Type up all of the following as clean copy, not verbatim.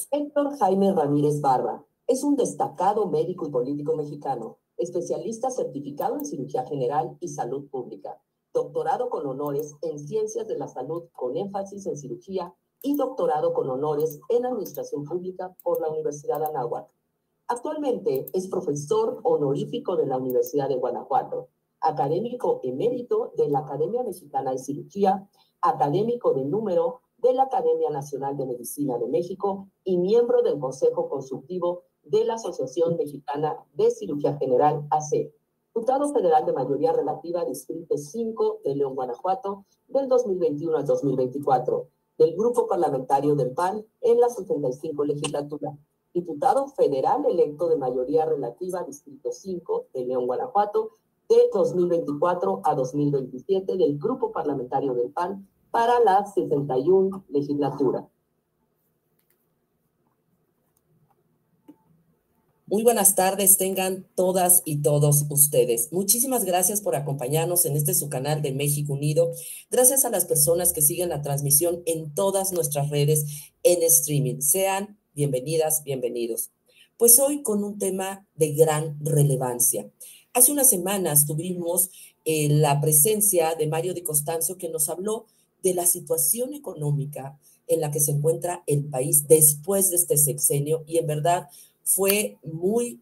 Héctor Jaime Ramírez Barba es un destacado médico y político mexicano, especialista certificado en cirugía general y salud pública, doctorado con honores en ciencias de la salud con énfasis en cirugía y doctorado con honores en administración pública por la Universidad de Anáhuac. Actualmente es profesor honorífico de la Universidad de Guanajuato, académico emérito de la Academia Mexicana de Cirugía, académico de número de la Academia Nacional de Medicina de México y miembro del Consejo Consultivo de la Asociación Mexicana de Cirugía General, AC. Diputado federal de mayoría relativa, Distrito 5 de León, Guanajuato, del 2021 al 2024, del Grupo Parlamentario del PAN en la 75 legislatura. Diputado federal electo de mayoría relativa, Distrito 5 de León, Guanajuato, de 2024 a 2027 del Grupo Parlamentario del PAN para la 61 legislatura. Muy buenas tardes tengan todas y todos ustedes. Muchísimas gracias por acompañarnos en este su canal de México Unido. Gracias a las personas que siguen la transmisión en todas nuestras redes en streaming. Sean bienvenidas, bienvenidos. Pues hoy con un tema de gran relevancia. Hace unas semanas tuvimos la presencia de Mario Di Costanzo, que nos habló de la situación económica en la que se encuentra el país después de este sexenio, y en verdad fue pues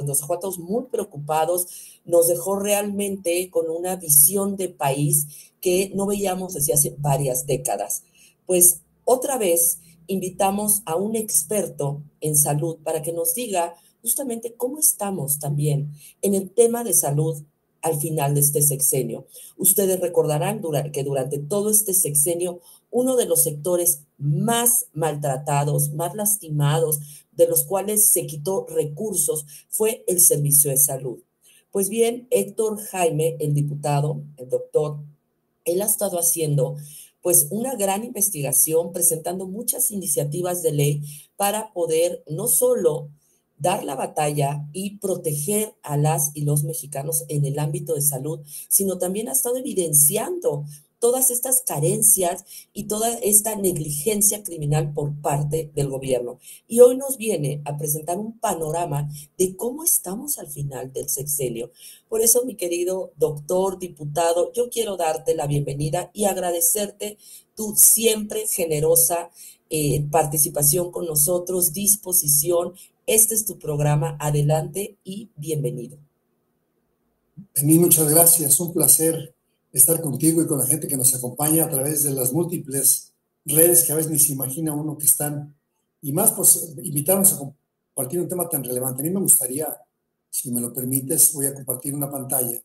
nos dejó a todos muy preocupados, nos dejó realmente con una visión de país que no veíamos desde hace varias décadas. Pues otra vez invitamos a un experto en salud para que nos diga justamente cómo estamos también en el tema de salud al final de este sexenio. Ustedes recordarán que durante todo este sexenio, uno de los sectores más maltratados, más lastimados, de los cuales se quitó recursos, fue el servicio de salud. Pues bien, Héctor Jaime, el diputado, el doctor, él ha estado haciendo pues una gran investigación, presentando muchas iniciativas de ley para poder no solo dar la batalla y proteger a las y los mexicanos en el ámbito de salud, sino también ha estado evidenciando todas estas carencias y toda esta negligencia criminal por parte del gobierno. Y hoy nos viene a presentar un panorama de cómo estamos al final del sexenio. Por eso, mi querido doctor, diputado, yo quiero darte la bienvenida y agradecerte tu siempre generosa participación con nosotros, disposición. Este es tu programa, adelante y bienvenido. Denis, muchas gracias, un placer estar contigo y con la gente que nos acompaña a través de las múltiples redes que a veces ni se imagina uno que están, y más pues invitarnos a compartir un tema tan relevante. A mí me gustaría, si me lo permites, voy a compartir una pantalla,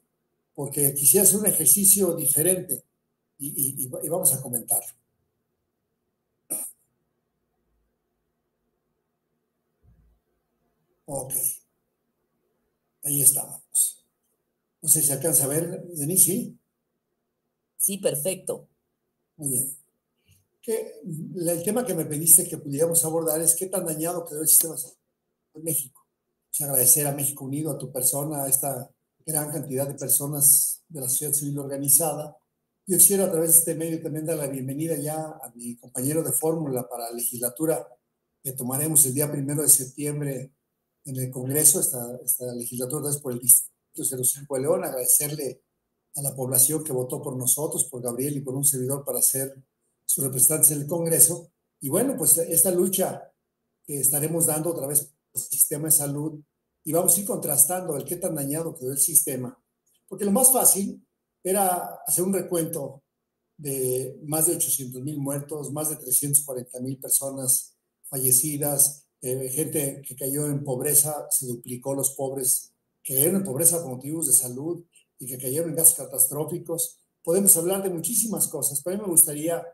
porque quisiera hacer un ejercicio diferente y vamos a comentarlo. Ok, ahí estamos. No sé si alcanza a ver, Denis, ¿sí? Sí, perfecto. Muy bien. El tema que me pediste que pudiéramos abordar es qué tan dañado quedó el sistema de salud en México. Pues agradecer a México Unido, a tu persona, a esta gran cantidad de personas de la sociedad civil organizada. Yo quisiera a través de este medio también dar la bienvenida ya a mi compañero de fórmula para la legislatura que tomaremos el día 1 de septiembre en el Congreso, esta legislatura es por el Distrito 05 de León. Agradecerle a la población que votó por nosotros, por Gabriel y por un servidor para ser sus representantes en el Congreso. Y bueno, pues esta lucha que estaremos dando otra vez por el sistema de salud, y vamos a ir contrastando el qué tan dañado quedó el sistema. Porque lo más fácil era hacer un recuento de más de 800,000 muertos, más de 340,000 personas fallecidas, gente que cayó en pobreza, se duplicó los pobres que cayeron en pobreza por motivos de salud y que cayeron en gastos catastróficos. Podemos hablar de muchísimas cosas, pero a mí me gustaría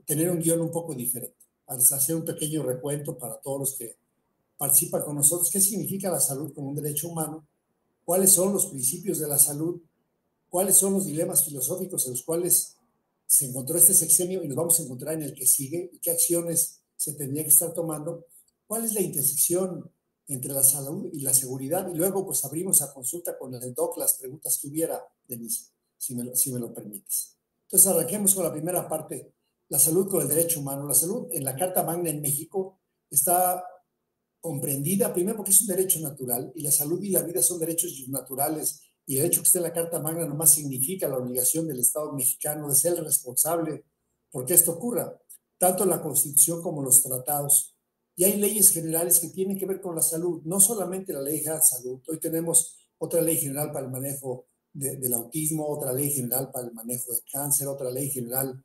tener un guión un poco diferente, hacer un pequeño recuento para todos los que participan con nosotros. ¿Qué significa la salud como un derecho humano? ¿Cuáles son los principios de la salud? ¿Cuáles son los dilemas filosóficos en los cuales se encontró este sexenio y nos vamos a encontrar en el que sigue? ¿Y qué acciones se tendría que estar tomando? ¿Cuál es la intersección entre la salud y la seguridad? Y luego pues abrimos a consulta con el doc las preguntas que hubiera, Denise, si me lo permites. Entonces arranquemos con la primera parte, la salud con el derecho humano. La salud en la Carta Magna en México está comprendida, primero porque es un derecho natural, y la salud y la vida son derechos naturales, y el hecho que esté en la Carta Magna nomás significa la obligación del Estado mexicano de ser el responsable porque esto ocurra, tanto la Constitución como los tratados. Y hay leyes generales que tienen que ver con la salud, no solamente la Ley General de Salud. Hoy tenemos otra ley general para el manejo del autismo, otra ley general para el manejo del cáncer, otra ley general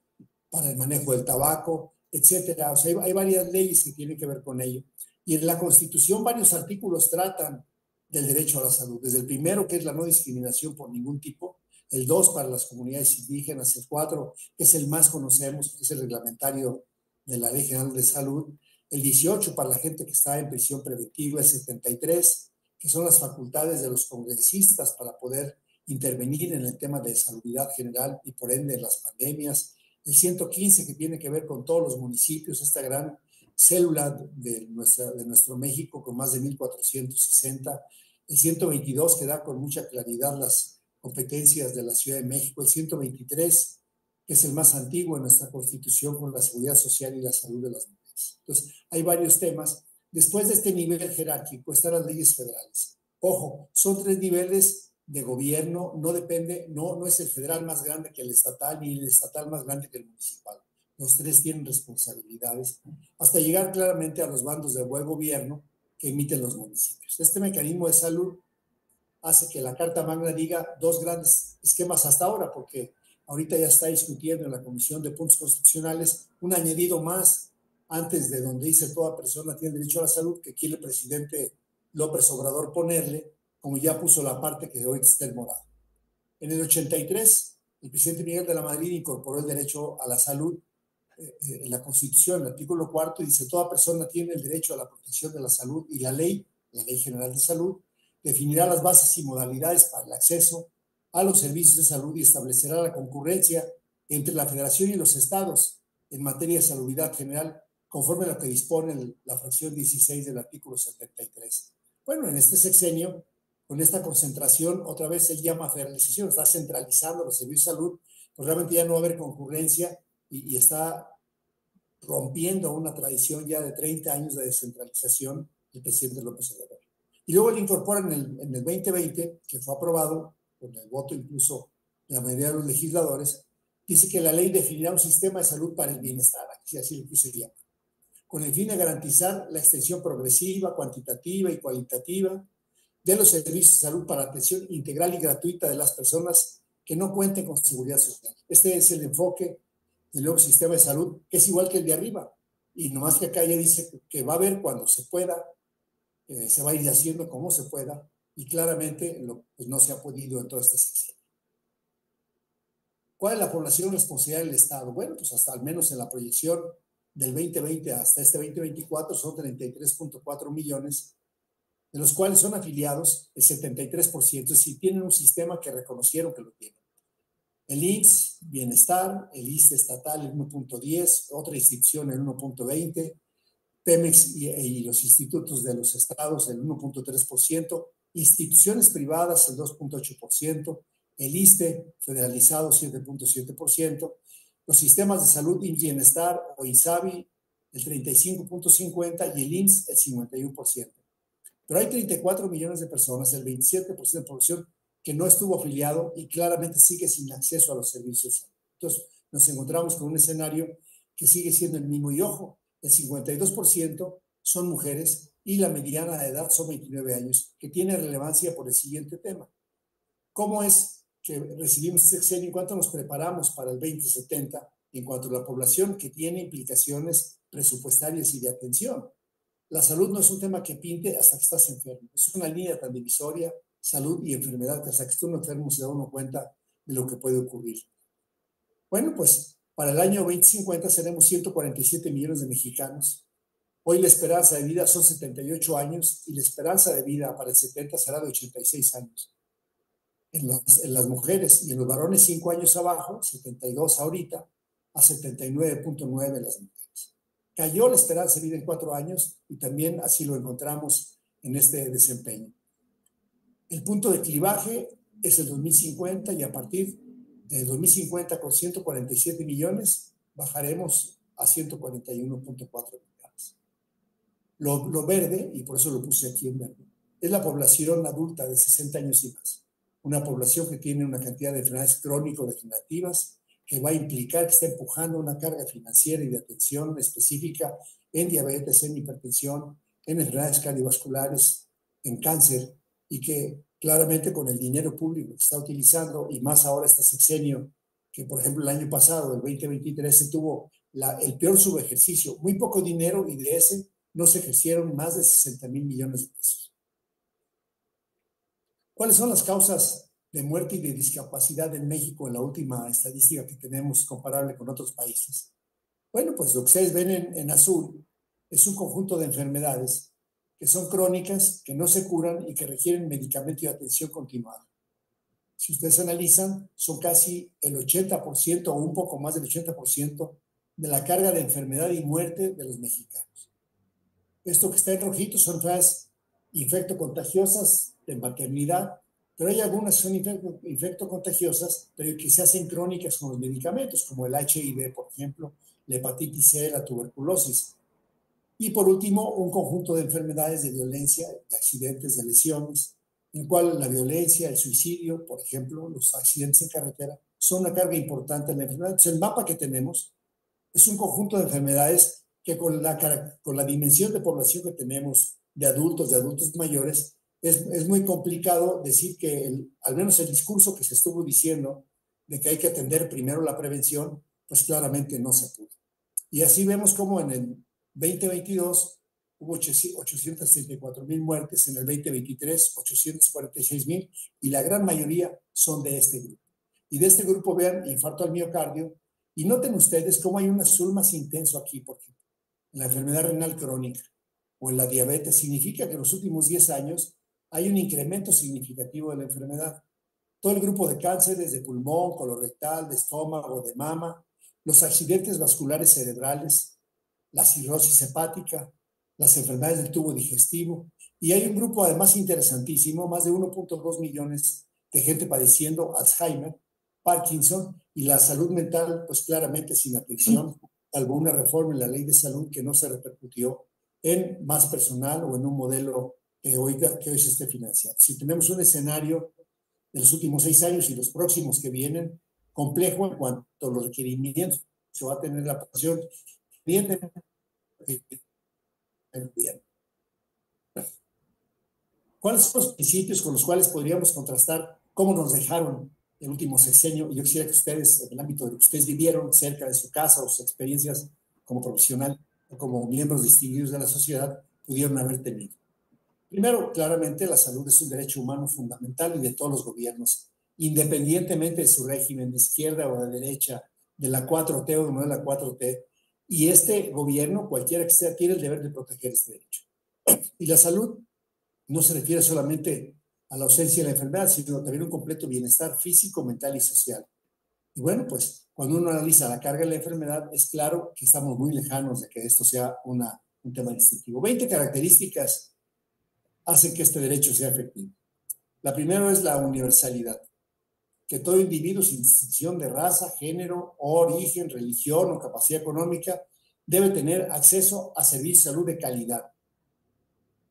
para el manejo del tabaco, etcétera. O sea, hay varias leyes que tienen que ver con ello. Y en la Constitución varios artículos tratan del derecho a la salud. Desde el primero, que es la no discriminación por ningún tipo, el 2 para las comunidades indígenas, el 4, que es el más conocemos, que es el reglamentario de la Ley General de Salud, el 18 para la gente que está en prisión preventiva, el 73, que son las facultades de los congresistas para poder intervenir en el tema de salubridad general y por ende las pandemias, el 115 que tiene que ver con todos los municipios, esta gran célula de nuestro México con más de 1460, el 122 que da con mucha claridad las competencias de la Ciudad de México, el 123 que es el más antiguo en nuestra Constitución con la seguridad social y la salud de las mujeres. Entonces, hay varios temas. Después de este nivel jerárquico están las leyes federales. Ojo, son 3 niveles de gobierno, no depende, no es el federal más grande que el estatal, ni el estatal más grande que el municipal. Los 3 tienen responsabilidades, hasta llegar claramente a los bandos de buen gobierno que emiten los municipios. Este mecanismo de salud hace que la Carta Magna diga 2 grandes esquemas hasta ahora, porque ahorita ya está discutiendo en la Comisión de Puntos Constitucionales un añadido más antes de donde dice toda persona tiene derecho a la salud, que quiere el presidente López Obrador ponerle, como ya puso la parte que ahorita está en morado. En el 83, el presidente Miguel de la Madrid incorporó el derecho a la salud en la Constitución, en el artículo 4, dice toda persona tiene el derecho a la protección de la salud y la Ley General de Salud, definirá las bases y modalidades para el acceso a los servicios de salud y establecerá la concurrencia entre la Federación y los estados en materia de salubridad general, conforme a lo que dispone la fracción 16 del artículo 73. Bueno, en este sexenio, con esta concentración, otra vez él llama federalización, está centralizando los servicios de salud, pues realmente ya no va a haber concurrencia y está rompiendo una tradición ya de 30 años de descentralización del presidente López Obrador. Y luego le incorporan en el 2020, que fue aprobado con el voto incluso de la mayoría de los legisladores, dice que la ley definirá un sistema de salud para el bienestar, así lo quiso llamar, con el fin de garantizar la extensión progresiva, cuantitativa y cualitativa de los servicios de salud para atención integral y gratuita de las personas que no cuenten con seguridad social. Este es el enfoque del nuevo sistema de salud, que es igual que el de arriba. Y nomás que acá ya dice que va a haber cuando se pueda, se va a ir haciendo como se pueda, y claramente pues no se ha podido en todo este sexenio. ¿Cuál es la población responsable del Estado? Bueno, pues hasta al menos en la proyección del 2020 hasta este 2024 son 33.4 millones, de los cuales son afiliados el 73%, es decir, tienen un sistema que reconocieron que lo tienen. El IMSS, Bienestar, el ISSSTE estatal el 1.10, otra institución el 1.20, Pemex y los institutos de los estados el 1.3%, instituciones privadas el 2.8%, el ISSSTE federalizado 7.7%, los sistemas de salud y bienestar o INSABI el 35.50% y el IMSS el 51%. Pero hay 34 millones de personas, el 27% de población, que no estuvo afiliado y claramente sigue sin acceso a los servicios. Entonces, nos encontramos con un escenario que sigue siendo el mismo. Y ojo, el 52% son mujeres y la mediana de edad son 29 años, que tiene relevancia por el siguiente tema. ¿Cómo es que recibimos este sexenio y cuánto nos preparamos para el 2070 en cuanto a la población que tiene implicaciones presupuestarias y de atención? La salud no es un tema que pinte hasta que estás enfermo. Es una línea tan divisoria, salud y enfermedad, que hasta que tú no enfermo se da uno cuenta de lo que puede ocurrir. Bueno, pues para el año 2050 seremos 147 millones de mexicanos. Hoy la esperanza de vida son 78 años y la esperanza de vida para el 70 será de 86 años. En las mujeres y en los varones 5 años abajo, 72 ahorita, a 79.9 las mujeres. Cayó la esperanza de vida en 4 años y también así lo encontramos en este desempeño. El punto de clivaje es el 2050 y a partir de 2050 con 147 millones bajaremos a 141.4 millones. Lo verde, y por eso lo puse aquí en verde, es la población adulta de 60 años y más. Una población que tiene una cantidad de enfermedades crónico-degenerativas que va a implicar que está empujando una carga financiera y de atención específica en diabetes, en hipertensión, en enfermedades cardiovasculares, en cáncer, y que claramente con el dinero público que está utilizando, y más ahora este sexenio, que por ejemplo el año pasado, el 2023, se tuvo el peor subejercicio, muy poco dinero, y de ese no se ejercieron más de 60,000 millones de pesos. ¿Cuáles son las causas de muerte y de discapacidad en México en la última estadística que tenemos comparable con otros países? Bueno, pues lo que ustedes ven en azul es un conjunto de enfermedades que son crónicas, que no se curan y que requieren medicamento y atención continuada. Si ustedes analizan, son casi el 80% o un poco más del 80% de la carga de enfermedad y muerte de los mexicanos. Esto que está en rojito son enfermedades infectocontagiosas de maternidad, pero hay algunas que son infectocontagiosas, pero que se hacen crónicas con los medicamentos, como el HIV, por ejemplo, la hepatitis C, la tuberculosis. Y por último, un conjunto de enfermedades de violencia, de accidentes, de lesiones, en el cual la violencia, el suicidio, por ejemplo, los accidentes en carretera, son una carga importante en la enfermedad. Entonces, el mapa que tenemos es un conjunto de enfermedades que con la dimensión de población que tenemos de adultos mayores, es muy complicado decir que al menos el discurso que se estuvo diciendo de que hay que atender primero la prevención, pues claramente no se pudo. Y así vemos como en el 2022 hubo 834,000 muertes, en el 2023 846,000, y la gran mayoría son de este grupo. Y de este grupo, vean, infarto al miocardio, y noten ustedes cómo hay un azul más intenso aquí, porque en la enfermedad renal crónica o en la diabetes significa que en los últimos 10 años hay un incremento significativo de la enfermedad. Todo el grupo de cánceres de pulmón, colorectal, de estómago, de mama, los accidentes vasculares cerebrales, la cirrosis hepática, las enfermedades del tubo digestivo, y hay un grupo además interesantísimo, más de 1.2 millones de gente padeciendo Alzheimer, Parkinson, y la salud mental, pues claramente sin atención, salvo una reforma en la ley de salud que no se repercutió en más personal o en un modelo que hoy se esté financiando. Si tenemos un escenario de los últimos 6 años y los próximos que vienen, complejo en cuanto a los requerimientos se va a tener la población bien. ¿Cuáles son los principios con los cuales podríamos contrastar cómo nos dejaron el último sexenio? Y yo quisiera que ustedes, en el ámbito de lo que ustedes vivieron cerca de su casa o sus experiencias como profesional o como miembros distinguidos de la sociedad, pudieron haber tenido. Primero, claramente, la salud es un derecho humano fundamental y de todos los gobiernos, independientemente de su régimen de izquierda o de derecha, de la 4T o no de la 4T. Y este gobierno, cualquiera que sea, tiene el deber de proteger este derecho. Y la salud no se refiere solamente a la ausencia de la enfermedad, sino también a un completo bienestar físico, mental y social. Y bueno, pues cuando uno analiza la carga de la enfermedad, es claro que estamos muy lejanos de que esto sea un tema distintivo. 20 características hacen que este derecho sea efectivo. La primera es la universalidad, que todo individuo, sin distinción de raza, género, origen, religión o capacidad económica, debe tener acceso a servicios de salud de calidad.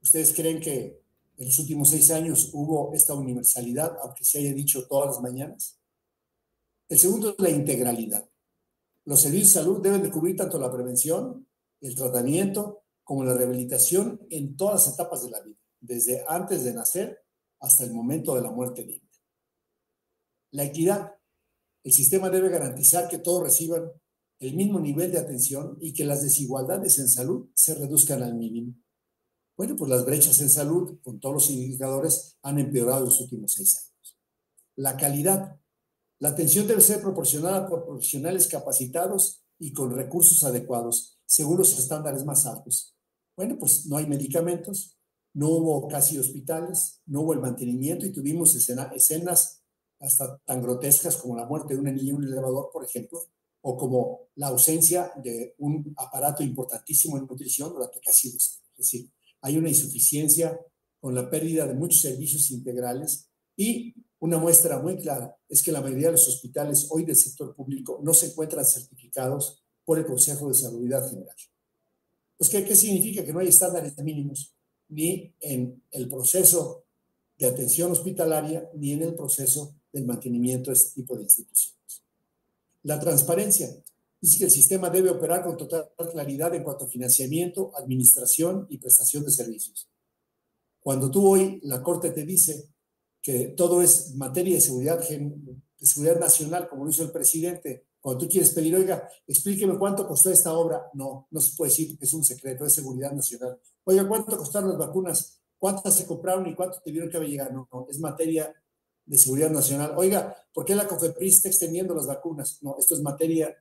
¿Ustedes creen que en los últimos 6 años hubo esta universalidad, aunque se haya dicho todas las mañanas? El segundo es la integralidad. Los servicios de salud deben de cubrir tanto la prevención, el tratamiento, como la rehabilitación en todas las etapas de la vida, desde antes de nacer hasta el momento de la muerte digna. La equidad. El sistema debe garantizar que todos reciban el mismo nivel de atención y que las desigualdades en salud se reduzcan al mínimo. Bueno, pues las brechas en salud, con todos los indicadores, han empeorado en los últimos 6 años. La calidad. La atención debe ser proporcionada por profesionales capacitados y con recursos adecuados, según los estándares más altos. Bueno, pues no hay medicamentos, no hubo casi hospitales, no hubo el mantenimiento y tuvimos escenas hasta tan grotescas como la muerte de una niña en un elevador, por ejemplo, o como la ausencia de un aparato importantísimo en nutrición durante casi 2 años. Es decir, hay una insuficiencia con la pérdida de muchos servicios integrales, y una muestra muy clara es que la mayoría de los hospitales hoy del sector público no se encuentran certificados por el Consejo de Salubridad General. Pues, ¿qué significa? Que no hay estándares mínimos ni en el proceso de atención hospitalaria ni en el proceso del mantenimiento de este tipo de instituciones. La transparencia. Dice que el sistema debe operar con total claridad en cuanto a financiamiento, administración y prestación de servicios. Cuando tú hoy la Corte te dice que todo es materia de seguridad nacional, como lo hizo el presidente, cuando tú quieres pedir, oiga, explíqueme cuánto costó esta obra, no se puede decir que es un secreto, es seguridad nacional. Oiga, ¿cuánto costaron las vacunas? ¿Cuántas se compraron y cuánto tuvieron que haber llegado? No, es materia de seguridad nacional. Oiga, ¿por qué la COFEPRIS está extendiendo las vacunas? No, esto es materia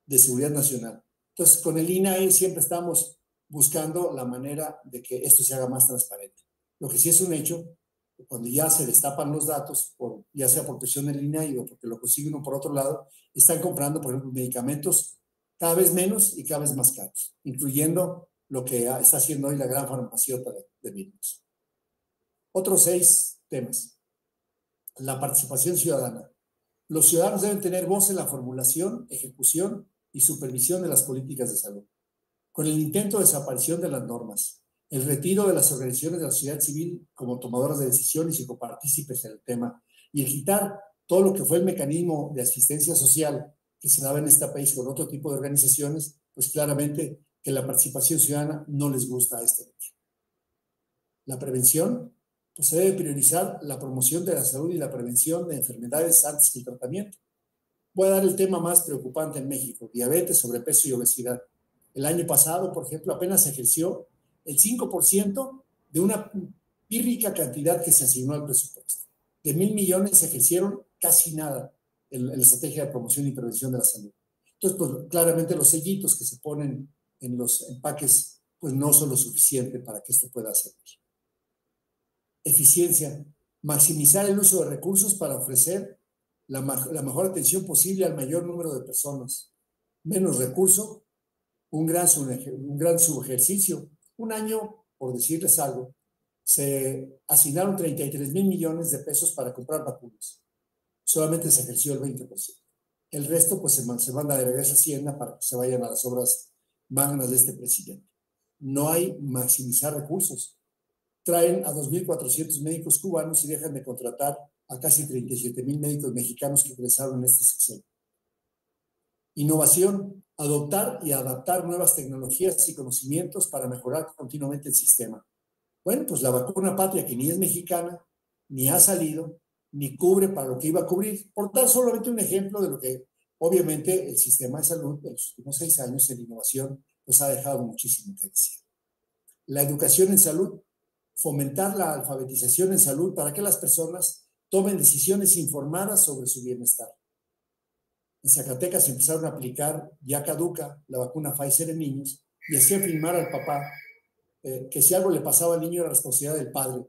de seguridad nacional. Entonces, con el INAE siempre estamos buscando la manera de que esto se haga más transparente. Lo que sí es un hecho, cuando ya se destapan los datos, ya sea por presión del INAE o porque lo consigue uno por otro lado, están comprando, por ejemplo, medicamentos cada vez menos y cada vez más caros, incluyendo lo que está haciendo hoy la gran farmacéutica de Vilnius. Otros 6 temas. La participación ciudadana. Los ciudadanos deben tener voz en la formulación, ejecución y supervisión de las políticas de salud. Con el intento de desaparición de las normas, el retiro de las organizaciones de la sociedad civil como tomadoras de decisiones y copartícipes en el tema, y el quitar todo lo que fue el mecanismo de asistencia social que se daba en este país con otro tipo de organizaciones, pues claramente que la participación ciudadana no les gusta a este nivel. La prevención, pues se debe priorizar la promoción de la salud y la prevención de enfermedades antes que el tratamiento. Voy a dar el tema más preocupante en México: diabetes, sobrepeso y obesidad. El año pasado, por ejemplo, apenas se ejerció el 5% de una pírrica cantidad que se asignó al presupuesto. De 1,000 millones se ejercieron casi nada en la estrategia de promoción y prevención de la salud. Entonces, pues claramente los sellitos que se ponen en los empaques pues no son lo suficiente para que esto pueda servir. Eficiencia. Maximizar el uso de recursos para ofrecer la mejor atención posible al mayor número de personas. Menos recurso, un gran subejercicio. Un año, por decirles algo, se asignaron 33,000 millones de pesos para comprar vacunas. Solamente se ejerció el 20%. El resto, pues, se manda de regreso a Hacienda para que se vayan a las obras magnas de este presidente. No hay maximizar recursos. Traen a 2,400 médicos cubanos y dejan de contratar a casi 37,000 médicos mexicanos que ingresaron en este sexenio. Innovación, adoptar y adaptar nuevas tecnologías y conocimientos para mejorar continuamente el sistema. Bueno, pues la vacuna patria, que ni es mexicana, ni ha salido, ni cubre para lo que iba a cubrir. Por dar solamente un ejemplo de lo que obviamente el sistema de salud de los últimos 6 años en innovación pues ha dejado muchísimo que decir. La educación en salud, fomentar la alfabetización en salud para que las personas tomen decisiones informadas sobre su bienestar. En Zacatecas empezaron a aplicar, ya caduca, la vacuna Pfizer en niños y hacían filmar al papá que si algo le pasaba al niño era responsabilidad del padre,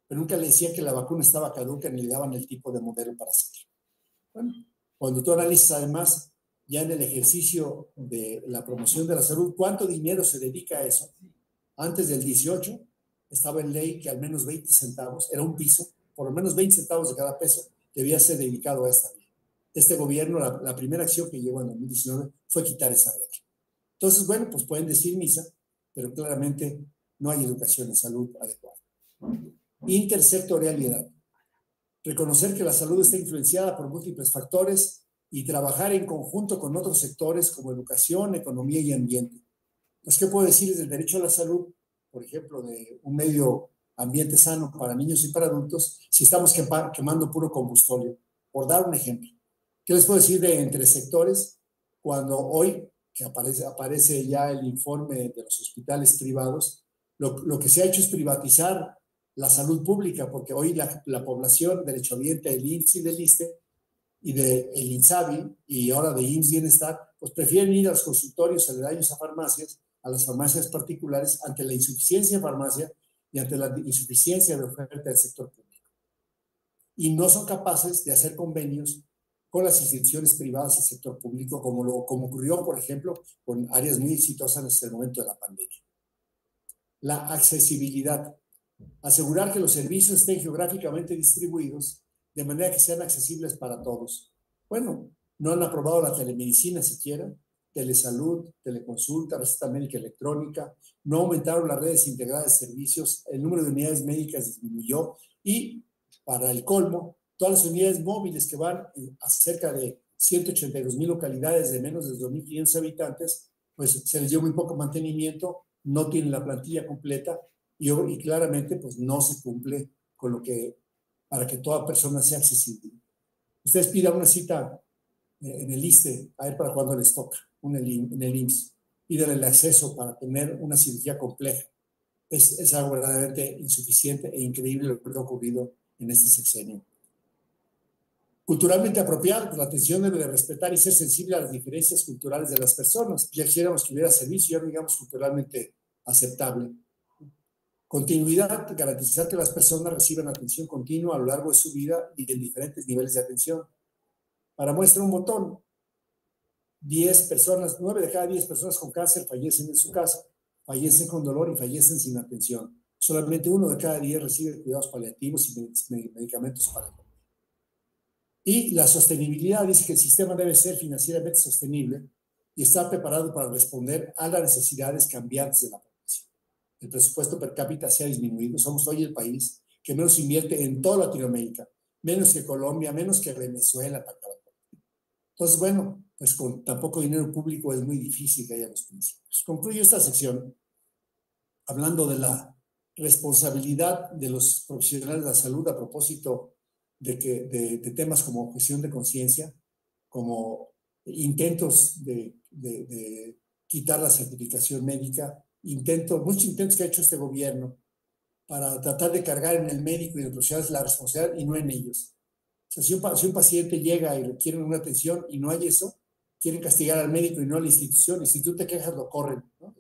pero nunca le decían que la vacuna estaba caduca ni le daban el tipo de modelo para hacerlo. Bueno, cuando tú analizas además ya en el ejercicio de la promoción de la salud, ¿cuánto dinero se dedica a eso? Antes del 18 estaba en ley que al menos 20 centavos, era un piso, por lo menos 20 centavos de cada peso debía ser dedicado a esta ley. Este gobierno, la primera acción que llegó en 2019 fue quitar esa regla. Entonces, bueno, pues pueden decir misa, pero claramente no hay educación en salud adecuada. Intersectorialidad. Reconocer que la salud está influenciada por múltiples factores y trabajar en conjunto con otros sectores como educación, economía y ambiente. Pues, ¿qué puedo decirles del derecho a la salud? Por ejemplo, de un medio ambiente sano para niños y para adultos, si estamos quemando puro combustible, por dar un ejemplo. ¿Qué les puedo decir de entre sectores? Cuando hoy, que aparece ya el informe de los hospitales privados, lo que se ha hecho es privatizar la salud pública, porque hoy la población derechohabiente del IMSS y del ISSSTE y del INSABI y ahora de IMSS Bienestar, pues prefieren ir a los consultorios aledaños a farmacias, a las farmacias particulares, ante la insuficiencia de farmacia y ante la insuficiencia de oferta del sector público. Y no son capaces de hacer convenios con las instituciones privadas del sector público, como ocurrió, por ejemplo, con áreas muy exitosas desde el momento de la pandemia. La accesibilidad. Asegurar que los servicios estén geográficamente distribuidos de manera que sean accesibles para todos. Bueno, no han aprobado la telemedicina siquiera, telesalud, teleconsulta, receta médica electrónica, no aumentaron las redes integradas de servicios, el número de unidades médicas disminuyó y, para el colmo, todas las unidades móviles que van a cerca de 182,000 localidades de menos de 2,500 habitantes, pues se les dio muy poco mantenimiento, no tienen la plantilla completa y claramente pues no se cumple con lo que, para que toda persona sea accesible. Ustedes pidan una cita en el ISSSTE, a ver para cuándo les toca, en el IMSS, pidan el acceso para tener una cirugía compleja. Es algo verdaderamente insuficiente e increíble lo que ha ocurrido en este sexenio. Culturalmente apropiado, pues la atención debe de respetar y ser sensible a las diferencias culturales de las personas. Ya quisiéramos que hubiera servicio, ya digamos culturalmente aceptable. Continuidad, garantizar que las personas reciban atención continua a lo largo de su vida y en diferentes niveles de atención. Para muestra un botón, 9 de cada 10 personas con cáncer fallecen en su casa, fallecen con dolor y fallecen sin atención. Solamente 1 de cada 10 recibe cuidados paliativos y medicamentos para el. Y la sostenibilidad dice que el sistema debe ser financieramente sostenible y estar preparado para responder a las necesidades cambiantes de la población. El presupuesto per cápita se ha disminuido. Somos hoy el país que menos invierte en toda Latinoamérica, menos que Colombia, menos que Venezuela. Entonces, bueno, pues con tan poco dinero público es muy difícil que haya los principios. Concluyo esta sección hablando de la responsabilidad de los profesionales de la salud a propósito de temas como objeción de conciencia, como intentos de quitar la certificación médica, muchos intentos que ha hecho este gobierno para tratar de cargar en el médico y en los profesionales la responsabilidad y no en ellos. O sea, si un paciente llega y requiere una atención y no hay eso, quieren castigar al médico y no a la institución, y si tú te quejas lo corren, ¿no?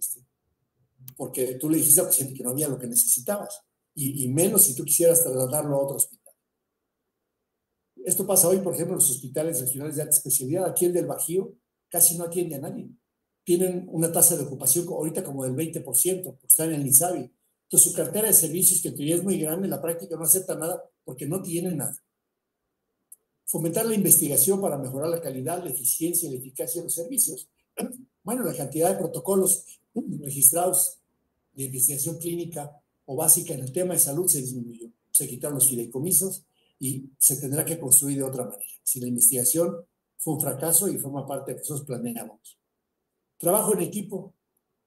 Porque tú le dijiste al paciente que no había lo que necesitabas, y menos si tú quisieras trasladarlo a otro hospital. Esto pasa hoy, por ejemplo, en los hospitales regionales de alta especialidad. Aquí el del Bajío casi no atiende a nadie. Tienen una tasa de ocupación ahorita como del 20%, porque están en el INSABI. Entonces, su cartera de servicios, que en teoría es muy grande, en la práctica no acepta nada porque no tienen nada. Fomentar la investigación para mejorar la calidad, la eficiencia y la eficacia de los servicios. Bueno, la cantidad de protocolos registrados de investigación clínica o básica en el tema de salud se disminuyó. Se quitaron los fideicomisos y se tendrá que construir de otra manera. Si la investigación fue un fracaso y forma parte de lo que nosotros planeamos. Trabajo en equipo,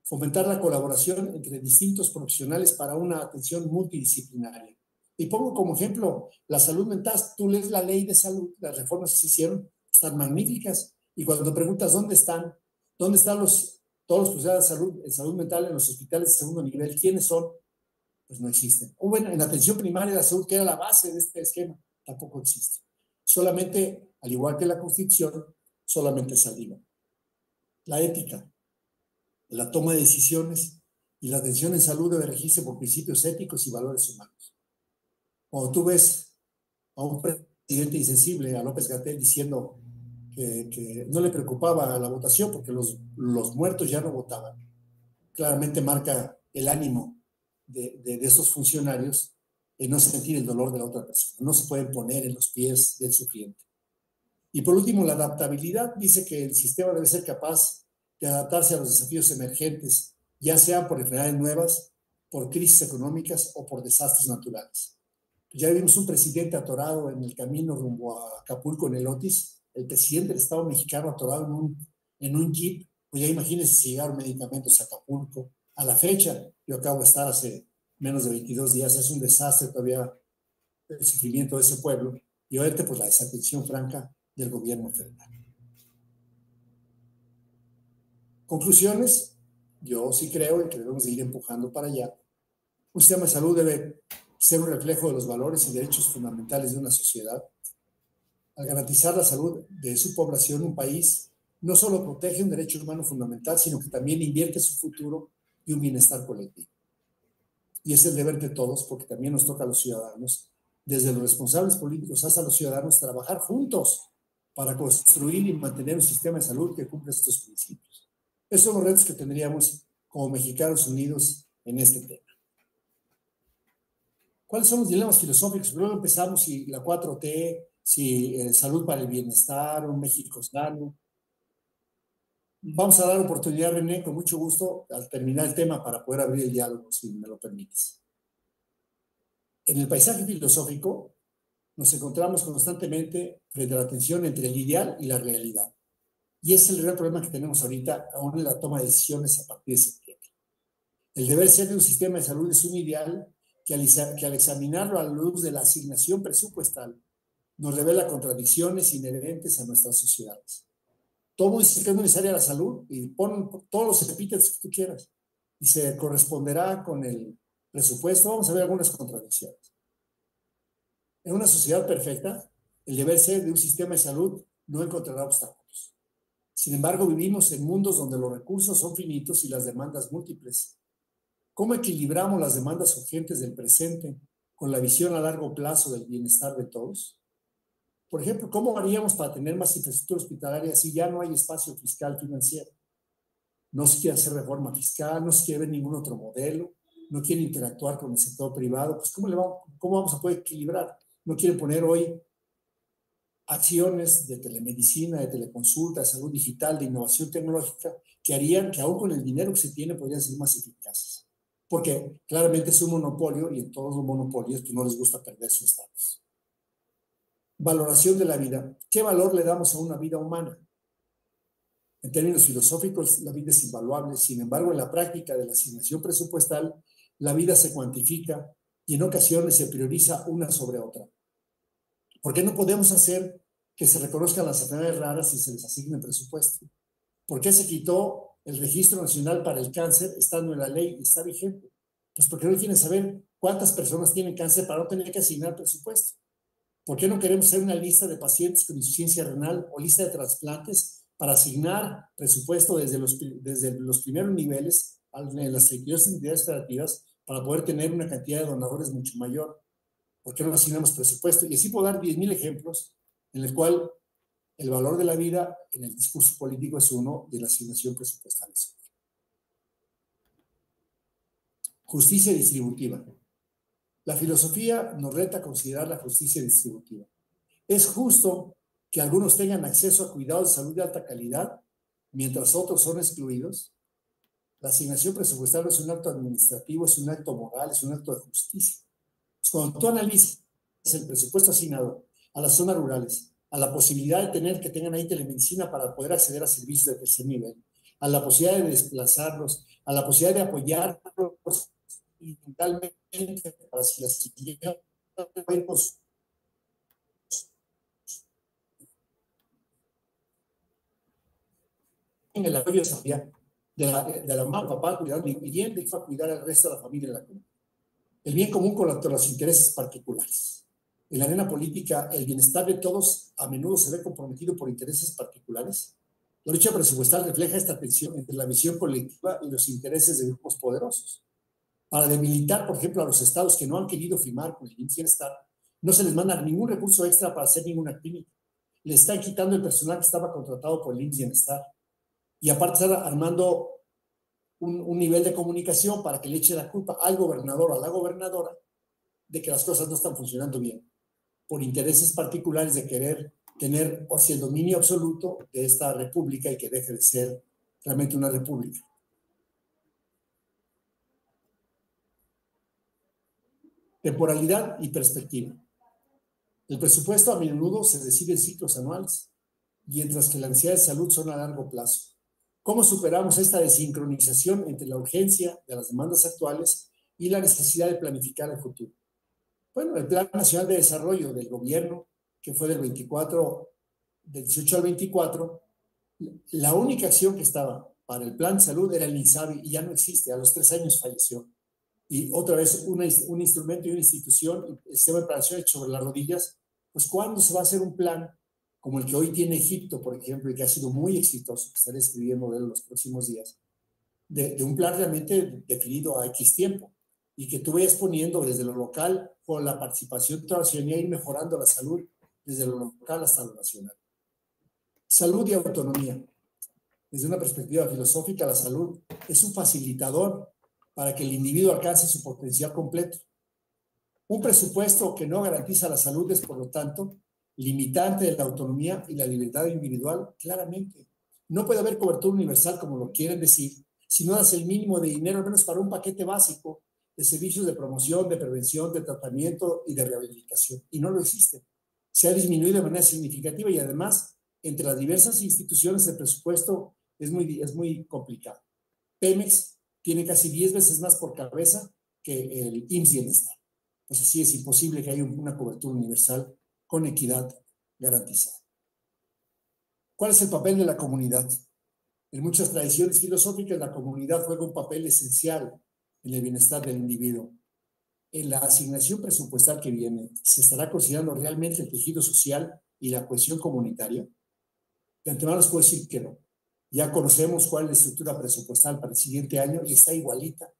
fomentar la colaboración entre distintos profesionales para una atención multidisciplinaria. Y pongo como ejemplo la salud mental. Tú lees la ley de salud, las reformas que se hicieron, están magníficas. Y cuando preguntas dónde están todos los profesionales de salud, en salud mental en los hospitales de segundo nivel, ¿quiénes son? Pues no existen. O bueno, en la atención primaria de la salud, que era la base de este esquema, tampoco existe. Solamente, al igual que la Constitución, solamente saliva. La ética, la toma de decisiones y la atención en salud debe regirse por principios éticos y valores humanos. Cuando tú ves a un presidente insensible, a López-Gatell, diciendo que no le preocupaba la votación porque los muertos ya no votaban, claramente marca el ánimo de esos funcionarios en no sentir el dolor de la otra persona. No se pueden poner en los pies del sufriente. Y por último, la adaptabilidad dice que el sistema debe ser capaz de adaptarse a los desafíos emergentes, ya sean por enfermedades nuevas, por crisis económicas o por desastres naturales. Ya vimos un presidente atorado en el camino rumbo a Acapulco, en el Otis, el presidente del Estado mexicano atorado en un jeep. Pues ya imagínense si llegaron medicamentos a Acapulco. A la fecha, yo acabo de estar hace menos de 22 días, es un desastre todavía el sufrimiento de ese pueblo, y ahorita pues la desatención franca del gobierno federal. Conclusiones, yo sí creo que debemos de ir empujando para allá. Un sistema de salud debe ser un reflejo de los valores y derechos fundamentales de una sociedad. Al garantizar la salud de su población, un país no solo protege un derecho humano fundamental, sino que también invierte su futuro y un bienestar colectivo. Y es el deber de todos, porque también nos toca a los ciudadanos, desde los responsables políticos hasta los ciudadanos, trabajar juntos para construir y mantener un sistema de salud que cumpla estos principios. Esos son los retos que tendríamos como mexicanos unidos en este tema. ¿Cuáles son los dilemas filosóficos? Luego empezamos si la 4T, si salud para el bienestar, un México sano. Vamos a dar oportunidad, René, con mucho gusto, al terminar el tema para poder abrir el diálogo, si me lo permites. En el paisaje filosófico nos encontramos constantemente frente a la tensión entre el ideal y la realidad. Y ese es el gran problema que tenemos ahorita, aún en la toma de decisiones a partir de septiembre. El deber ser de un sistema de salud es un ideal que al examinarlo a la luz de la asignación presupuestal nos revela contradicciones inherentes a nuestras sociedades. Todo mundo dice que es necesaria la salud y pon todos los epítetos que tú quieras y se corresponderá con el presupuesto. Vamos a ver algunas contradicciones. En una sociedad perfecta, el deber ser de un sistema de salud no encontrará obstáculos. Sin embargo, vivimos en mundos donde los recursos son finitos y las demandas múltiples. ¿Cómo equilibramos las demandas urgentes del presente con la visión a largo plazo del bienestar de todos? Por ejemplo, ¿cómo haríamos para tener más infraestructura hospitalaria si ya no hay espacio fiscal financiero? No se quiere hacer reforma fiscal, no se quiere ver ningún otro modelo, no quiere interactuar con el sector privado. Pues ¿cómo vamos a poder equilibrar? No quieren poner hoy acciones de telemedicina, de teleconsulta, de salud digital, de innovación tecnológica, que harían que aún con el dinero que se tiene podrían ser más eficaces. Porque claramente es un monopolio y en todos los monopolios pues, no les gusta perder su estatus. Valoración de la vida. ¿Qué valor le damos a una vida humana? En términos filosóficos, la vida es invaluable. Sin embargo, en la práctica de la asignación presupuestal, la vida se cuantifica y en ocasiones se prioriza una sobre otra. ¿Por qué no podemos hacer que se reconozcan las enfermedades raras y se les asigne presupuesto? ¿Por qué se quitó el Registro Nacional para el Cáncer estando en la ley y está vigente? Pues porque no quieren saber cuántas personas tienen cáncer para no tener que asignar presupuesto. ¿Por qué no queremos hacer una lista de pacientes con insuficiencia renal o lista de trasplantes para asignar presupuesto desde los primeros niveles en las entidades federativas para poder tener una cantidad de donadores mucho mayor? ¿Por qué no asignamos presupuesto? Y así puedo dar 10,000 ejemplos en el cual el valor de la vida en el discurso político es uno y en la asignación presupuestal es otro. Justicia distributiva. La filosofía nos reta a considerar la justicia distributiva. ¿Es justo que algunos tengan acceso a cuidados de salud de alta calidad mientras otros son excluidos? La asignación presupuestal no es un acto administrativo, es un acto moral, es un acto de justicia. Cuando tú analizas el presupuesto asignado a las zonas rurales, a la posibilidad de tener que tengan ahí telemedicina para poder acceder a servicios de tercer nivel, a la posibilidad de desplazarlos, a la posibilidad de apoyarlos individualmente para si las siguieran en el apoyo de la mamá, papá, cuidando y vivienda y para cuidar al resto de la familia en la comunidad. El bien común contra los intereses particulares. En la arena política, el bienestar de todos a menudo se ve comprometido por intereses particulares. La lucha presupuestal refleja esta tensión entre la visión colectiva y los intereses de grupos poderosos. Para debilitar, por ejemplo, a los estados que no han querido firmar con el bienestar, no se les manda ningún recurso extra para hacer ninguna clínica. Le están quitando el personal que estaba contratado por el bienestar. Y aparte están armando un nivel de comunicación para que le eche la culpa al gobernador o a la gobernadora de que las cosas no están funcionando bien, por intereses particulares de querer tener o sea, el dominio absoluto de esta república y que deje de ser realmente una república. Temporalidad y perspectiva. El presupuesto a menudo se decide en ciclos anuales, mientras que las necesidades de salud son a largo plazo. ¿Cómo superamos esta desincronización entre la urgencia de las demandas actuales y la necesidad de planificar el futuro? Bueno, el Plan Nacional de Desarrollo del gobierno, que fue del 18 al 24, la única acción que estaba para el plan de salud era el INSABI y ya no existe, a los 3 años falleció. Y otra vez un instrumento y una institución, el sistema de planificación hecho sobre las rodillas, pues ¿cuándo se va a hacer un plan como el que hoy tiene Egipto, por ejemplo, y que ha sido muy exitoso, que estaré escribiendo de él en los próximos días, de un plan realmente definido a X tiempo? Y que tú vayas poniendo desde lo local con la participación de toda la ciudadanía ir mejorando la salud desde lo local hasta lo nacional. Salud y autonomía. Desde una perspectiva filosófica, la salud es un facilitador para que el individuo alcance su potencial completo. Un presupuesto que no garantiza la salud es, por lo tanto, limitante de la autonomía y la libertad individual, claramente. No puede haber cobertura universal, como lo quieren decir, si no das el mínimo de dinero, al menos para un paquete básico de servicios de promoción, de prevención, de tratamiento y de rehabilitación. Y no lo existe. Se ha disminuido de manera significativa y además, entre las diversas instituciones, el presupuesto es muy complicado. Pemex tiene casi 10 veces más por cabeza que el IMSS Bienestar. Pues así es imposible que haya una cobertura universal con equidad garantizada. ¿Cuál es el papel de la comunidad? En muchas tradiciones filosóficas, la comunidad juega un papel esencial en el bienestar del individuo. En la asignación presupuestal que viene, ¿se estará considerando realmente el tejido social y la cohesión comunitaria? De antemano les puedo decir que no. Ya conocemos cuál es la estructura presupuestal para el siguiente año y está igualita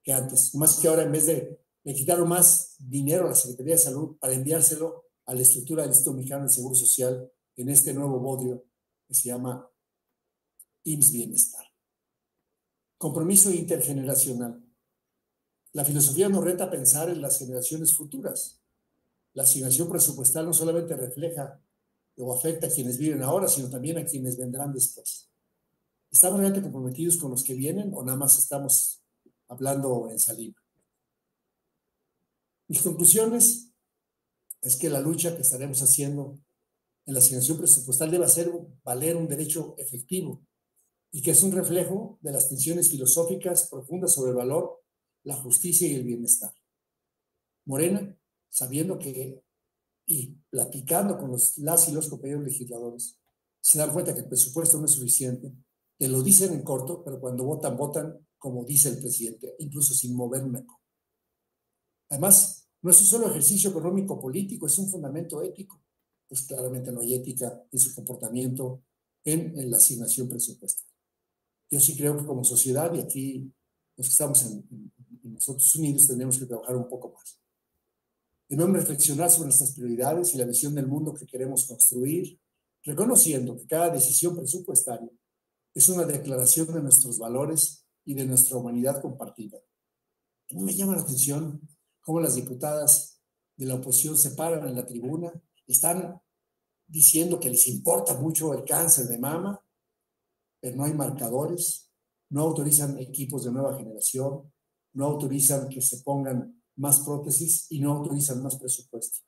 que antes. Más que ahora, en vez de le quitaron más dinero a la Secretaría de Salud para enviárselo a la estructura del Instituto Mexicano del Seguro Social en este nuevo bodrio que se llama IMSS Bienestar. Compromiso intergeneracional. La filosofía nos reta a pensar en las generaciones futuras. La asignación presupuestal no solamente refleja o afecta a quienes viven ahora, sino también a quienes vendrán después. ¿Estamos realmente comprometidos con los que vienen o nada más estamos hablando en saliva? Mis conclusiones es que la lucha que estaremos haciendo en la asignación presupuestal debe hacer valer un derecho efectivo y que es un reflejo de las tensiones filosóficas profundas sobre el valor, la justicia y el bienestar. Morena, sabiendo que y platicando con las y los compañeros legisladores, se dan cuenta que el presupuesto no es suficiente. Te lo dicen en corto, pero cuando votan, votan como dice el presidente, incluso sin mover una coma. Además, no es un solo ejercicio económico político, es un fundamento ético. Pues claramente no hay ética en su comportamiento en la asignación presupuestal. Yo sí creo que como sociedad, y aquí los que estamos en Estados Unidos, tenemos que trabajar un poco más. Debemos reflexionar sobre nuestras prioridades y la visión del mundo que queremos construir, reconociendo que cada decisión presupuestaria es una declaración de nuestros valores y de nuestra humanidad compartida. Me llama la atención cómo las diputadas de la oposición se paran en la tribuna, están diciendo que les importa mucho el cáncer de mama, pero no hay marcadores, no autorizan equipos de nueva generación, no autorizan que se pongan más prótesis y no autorizan más presupuesto.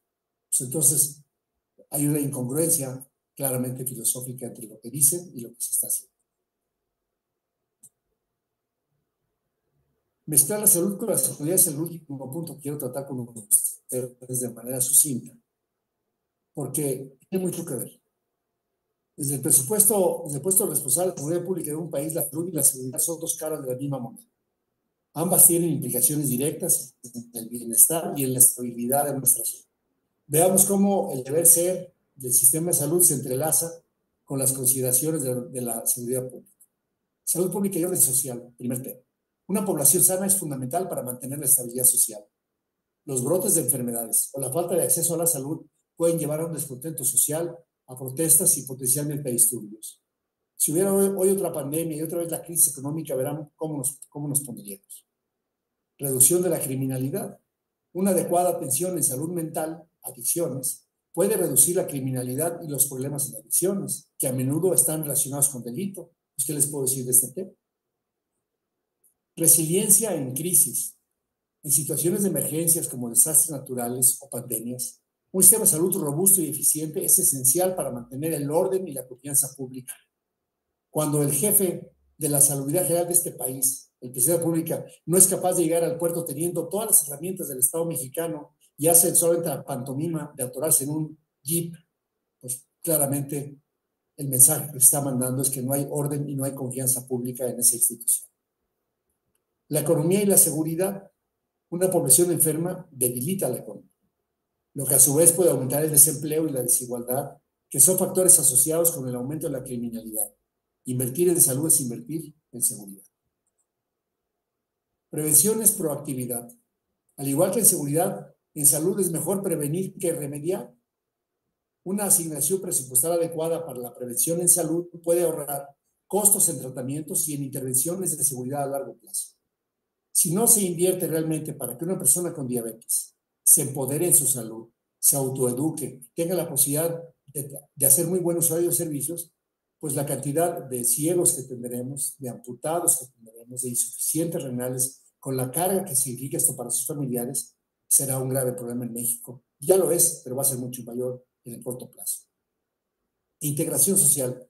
Pues entonces, hay una incongruencia claramente filosófica entre lo que dicen y lo que se está haciendo. Mezclar la salud con la seguridad es el último punto que quiero tratar con ustedes de manera sucinta, porque tiene mucho que ver. Desde el puesto responsable de la seguridad pública de un país, la salud y la seguridad son dos caras de la misma moneda. Ambas tienen implicaciones directas en el bienestar y en la estabilidad de nuestra sociedad. Veamos cómo el deber ser del sistema de salud se entrelaza con las consideraciones de la seguridad pública. Salud pública y orden social, primer tema. Una población sana es fundamental para mantener la estabilidad social. Los brotes de enfermedades o la falta de acceso a la salud pueden llevar a un descontento social, a protestas y potencialmente a disturbios. Si hubiera hoy otra pandemia y otra vez la crisis económica, verán cómo nos pondríamos. Reducción de la criminalidad. Una adecuada atención en salud mental, adicciones, puede reducir la criminalidad y los problemas en adicciones, que a menudo están relacionados con delito. Pues, ¿qué les puedo decir de este tema? Resiliencia en crisis. En situaciones de emergencias como desastres naturales o pandemias, un sistema de salud robusto y eficiente es esencial para mantener el orden y la confianza pública. Cuando el jefe de la salubridad general de este país, el presidente de la República, no es capaz de llegar al puerto teniendo todas las herramientas del Estado mexicano y hace solamente la pantomima de atorarse en un jeep, pues claramente el mensaje que está mandando es que no hay orden y no hay confianza pública en esa institución. La economía y la seguridad. Una población enferma debilita la economía, lo que a su vez puede aumentar el desempleo y la desigualdad, que son factores asociados con el aumento de la criminalidad. Invertir en salud es invertir en seguridad. Prevención es proactividad. Al igual que en seguridad, en salud es mejor prevenir que remediar. Una asignación presupuestal adecuada para la prevención en salud puede ahorrar costos en tratamientos y en intervenciones de seguridad a largo plazo. Si no se invierte realmente para que una persona con diabetes se empodere en su salud, se autoeduque, tenga la posibilidad de hacer muy buen usuario de servicios, pues la cantidad de ciegos que tendremos, de amputados que tendremos, de insuficientes renales, con la carga que significa esto para sus familiares, será un grave problema en México. Ya lo es, pero va a ser mucho mayor en el corto plazo. Integración social.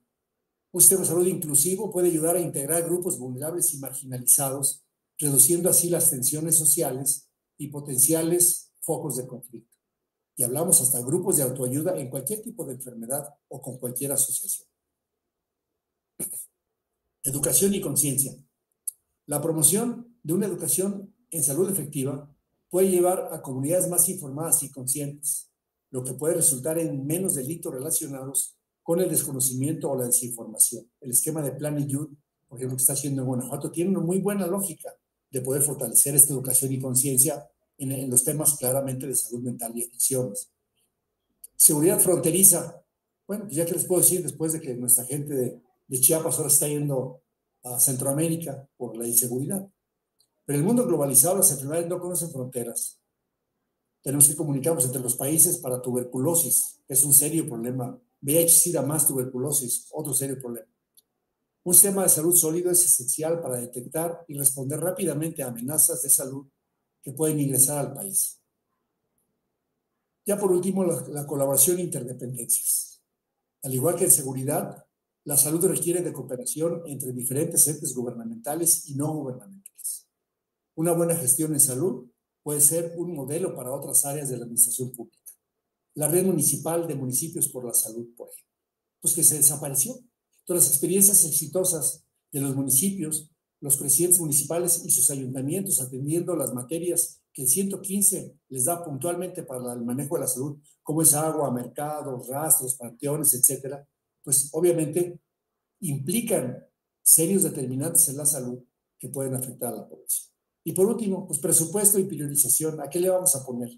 Un sistema de salud inclusivo puede ayudar a integrar grupos vulnerables y marginalizados, reduciendo así las tensiones sociales y potenciales focos de conflicto. Y hablamos hasta grupos de autoayuda en cualquier tipo de enfermedad o con cualquier asociación. Educación y conciencia. La promoción de una educación en salud efectiva puede llevar a comunidades más informadas y conscientes, lo que puede resultar en menos delitos relacionados con el desconocimiento o la desinformación. El esquema de Plan IYUD, por ejemplo, que está haciendo en Guanajuato, tiene una muy buena lógica de poder fortalecer esta educación y conciencia en los temas claramente de salud mental y adicciones. Seguridad fronteriza. Bueno, pues ya que les puedo decir, después de que nuestra gente de Chiapas ahora está yendo a Centroamérica por la inseguridad. Pero el mundo globalizado, las enfermedades no conocen fronteras. Tenemos que comunicarnos entre los países para tuberculosis, que es un serio problema. VIH-Sida más tuberculosis, otro serio problema. Un sistema de salud sólido es esencial para detectar y responder rápidamente a amenazas de salud que pueden ingresar al país. Ya por último, la colaboración e interdependencias. Al igual que en seguridad, la salud requiere de cooperación entre diferentes entes gubernamentales y no gubernamentales. Una buena gestión en salud puede ser un modelo para otras áreas de la administración pública. La red municipal de municipios por la salud, por ejemplo, pues que se desapareció. Todas las experiencias exitosas de los municipios, los presidentes municipales y sus ayuntamientos atendiendo las materias que el 115 les da puntualmente para el manejo de la salud, como es agua, mercados, rastros, panteones, etcétera, pues obviamente implican serios determinantes en la salud que pueden afectar a la población. Y por último, pues presupuesto y priorización. ¿A qué le vamos a poner?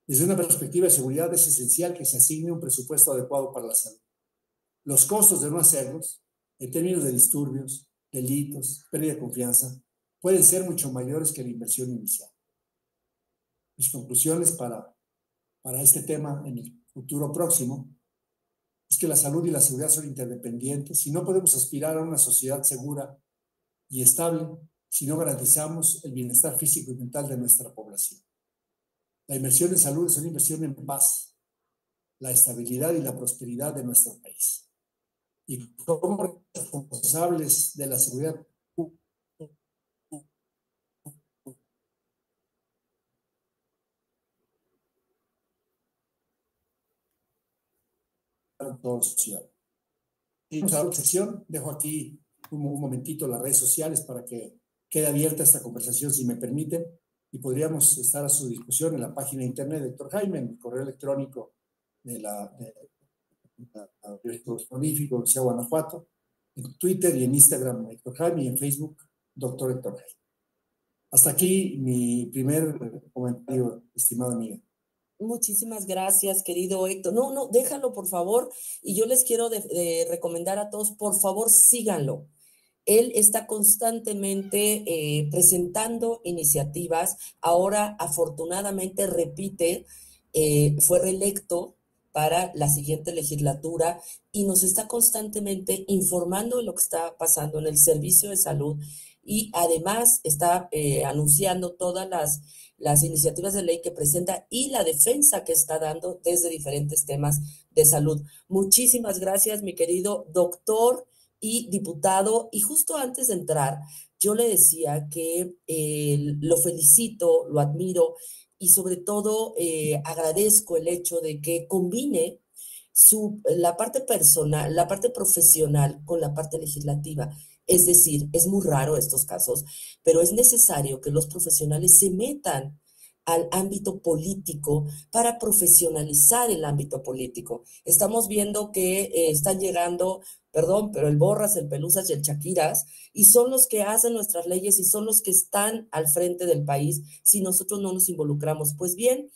Desde una perspectiva de seguridad es esencial que se asigne un presupuesto adecuado para la salud. Los costos de no hacerlos, en términos de disturbios, delitos, pérdida de confianza, pueden ser mucho mayores que la inversión inicial. Mis conclusiones para este tema en el futuro próximo es que la salud y la seguridad son interdependientes y no podemos aspirar a una sociedad segura y estable si no garantizamos el bienestar físico y mental de nuestra población. La inversión en salud es una inversión en paz, la estabilidad y la prosperidad de nuestro país. Y como responsables de la seguridad para todos los ciudadanos. Y vamos a la sesión. Dejo aquí un momentito las redes sociales para que quede abierta esta conversación, si me permiten, y podríamos estar a su discusión en la página de internet de Héctor Jaime, en el correo electrónico de la Prolífico Universidad de Guanajuato, en Twitter y en Instagram Héctor Jaime y en Facebook Doctor Héctor Jaime. Hasta aquí mi primer comentario, estimada amiga. Muchísimas gracias, querido Héctor. No, déjalo, por favor. Y yo les quiero recomendar a todos, por favor, síganlo. Él está constantemente presentando iniciativas. Ahora, afortunadamente, repite, fue reelecto para la siguiente legislatura y nos está constantemente informando de lo que está pasando en el servicio de salud y además está anunciando todas las iniciativas de ley que presenta y la defensa que está dando desde diferentes temas de salud. Muchísimas gracias, mi querido doctor y diputado. Y justo antes de entrar, yo le decía que lo felicito, lo admiro y sobre todo agradezco el hecho de que combine la parte personal, la parte profesional con la parte legislativa. Es decir, es muy raro estos casos, pero es necesario que los profesionales se metan al ámbito político para profesionalizar el ámbito político. Estamos viendo que están llegando, perdón, pero el Borras, el Pelusas y el Chaquiras, y son los que hacen nuestras leyes y son los que están al frente del país si nosotros no nos involucramos. Pues bien,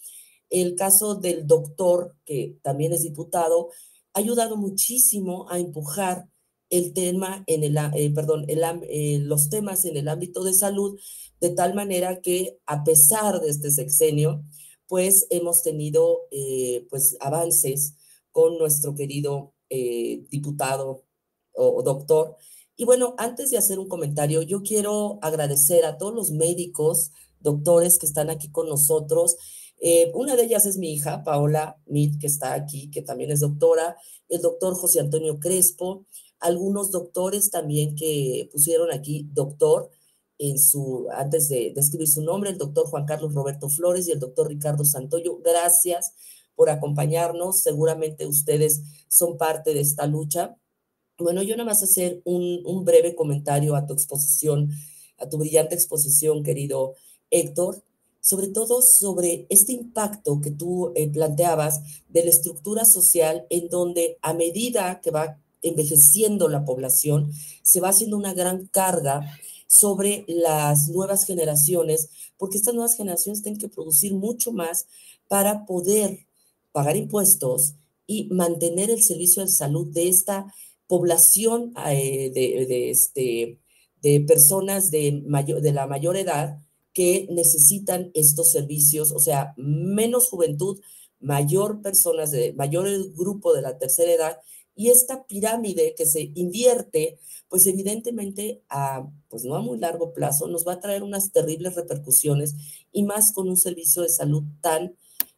el caso del doctor, que también es diputado, ha ayudado muchísimo a empujar el tema en los temas en el ámbito de salud, de tal manera que a pesar de este sexenio, pues hemos tenido pues avances con nuestro querido diputado o doctor. Y bueno, antes de hacer un comentario, yo quiero agradecer a todos los médicos, doctores que están aquí con nosotros. Una de ellas es mi hija, Paola Mit, que está aquí, que también es doctora, el doctor José Antonio Crespo, algunos doctores también que pusieron aquí doctor antes de escribir su nombre, el doctor Juan Carlos Roberto Flores y el doctor Ricardo Santoyo. Gracias por acompañarnos. Seguramente ustedes son parte de esta lucha. Bueno, yo nada más hacer un breve comentario a tu exposición, a tu brillante exposición, querido Héctor, sobre todo sobre este impacto que tú planteabas de la estructura social en donde a medida que va envejeciendo la población, se va haciendo una gran carga sobre las nuevas generaciones, porque estas nuevas generaciones tienen que producir mucho más para poder pagar impuestos y mantener el servicio de salud de esta población de personas de la mayor edad que necesitan estos servicios, o sea, menos juventud, mayor grupo de la tercera edad, y esta pirámide que se invierte, pues evidentemente pues no a muy largo plazo nos va a traer unas terribles repercusiones, y más con un servicio de salud tan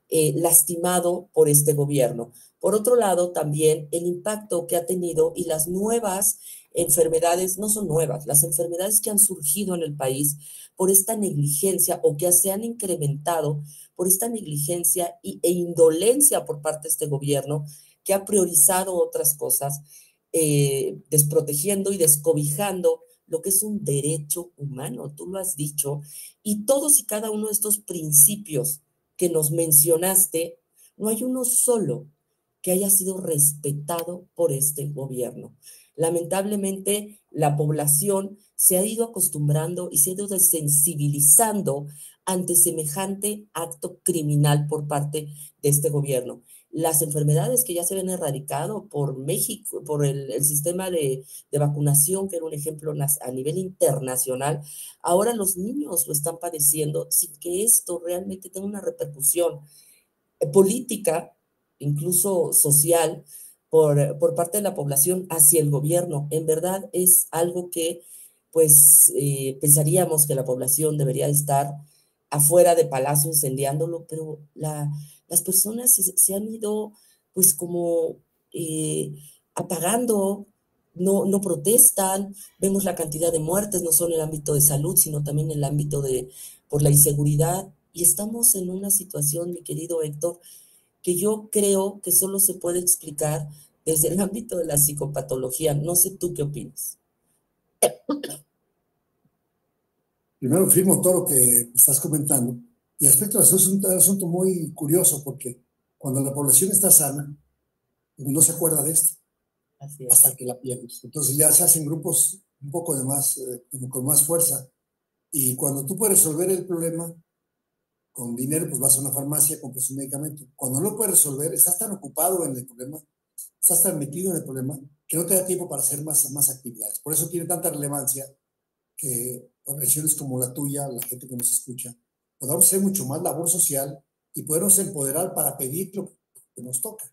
lastimado por este gobierno. Por otro lado, también el impacto que ha tenido y las nuevas enfermedades, no son nuevas, las enfermedades que han surgido en el país por esta negligencia o que se han incrementado por esta negligencia e indolencia por parte de este gobierno que ha priorizado otras cosas, desprotegiendo y descobijando lo que es un derecho humano, tú lo has dicho, y todos y cada uno de estos principios que nos mencionaste, no hay uno solo que haya sido respetado por este gobierno. Lamentablemente, la población se ha ido acostumbrando y se ha ido desensibilizando ante semejante acto criminal por parte de este gobierno. Las enfermedades que ya se habían erradicado por México, por el sistema de vacunación, que era un ejemplo a nivel internacional, ahora los niños lo están padeciendo sin que esto realmente tenga una repercusión política, incluso social, por parte de la población hacia el gobierno. En verdad es algo que, pues, pensaríamos que la población debería estar afuera de Palacio incendiándolo, pero las personas se han ido, pues, como apagando, no protestan, vemos la cantidad de muertes, no solo en el ámbito de salud, sino también en el ámbito por la inseguridad, y estamos en una situación, mi querido Héctor, que yo creo que solo se puede explicar desde el ámbito de la psicopatología. No sé tú qué opinas. Primero firmo todo lo que estás comentando. Y respecto a eso, es un asunto muy curioso porque cuando la población está sana, no se acuerda de esto hasta que la pierdes. Entonces ya se hacen grupos un poco de más, con más fuerza. Y cuando tú puedes resolver el problema con dinero, pues vas a una farmacia, compras un medicamento. Cuando no lo puedes resolver, estás tan ocupado en el problema, estás tan metido en el problema, que no te da tiempo para hacer más actividades. Por eso tiene tanta relevancia que organizaciones como la tuya, la gente que nos escucha, podamos hacer mucho más labor social y podernos empoderar para pedir lo que nos toca.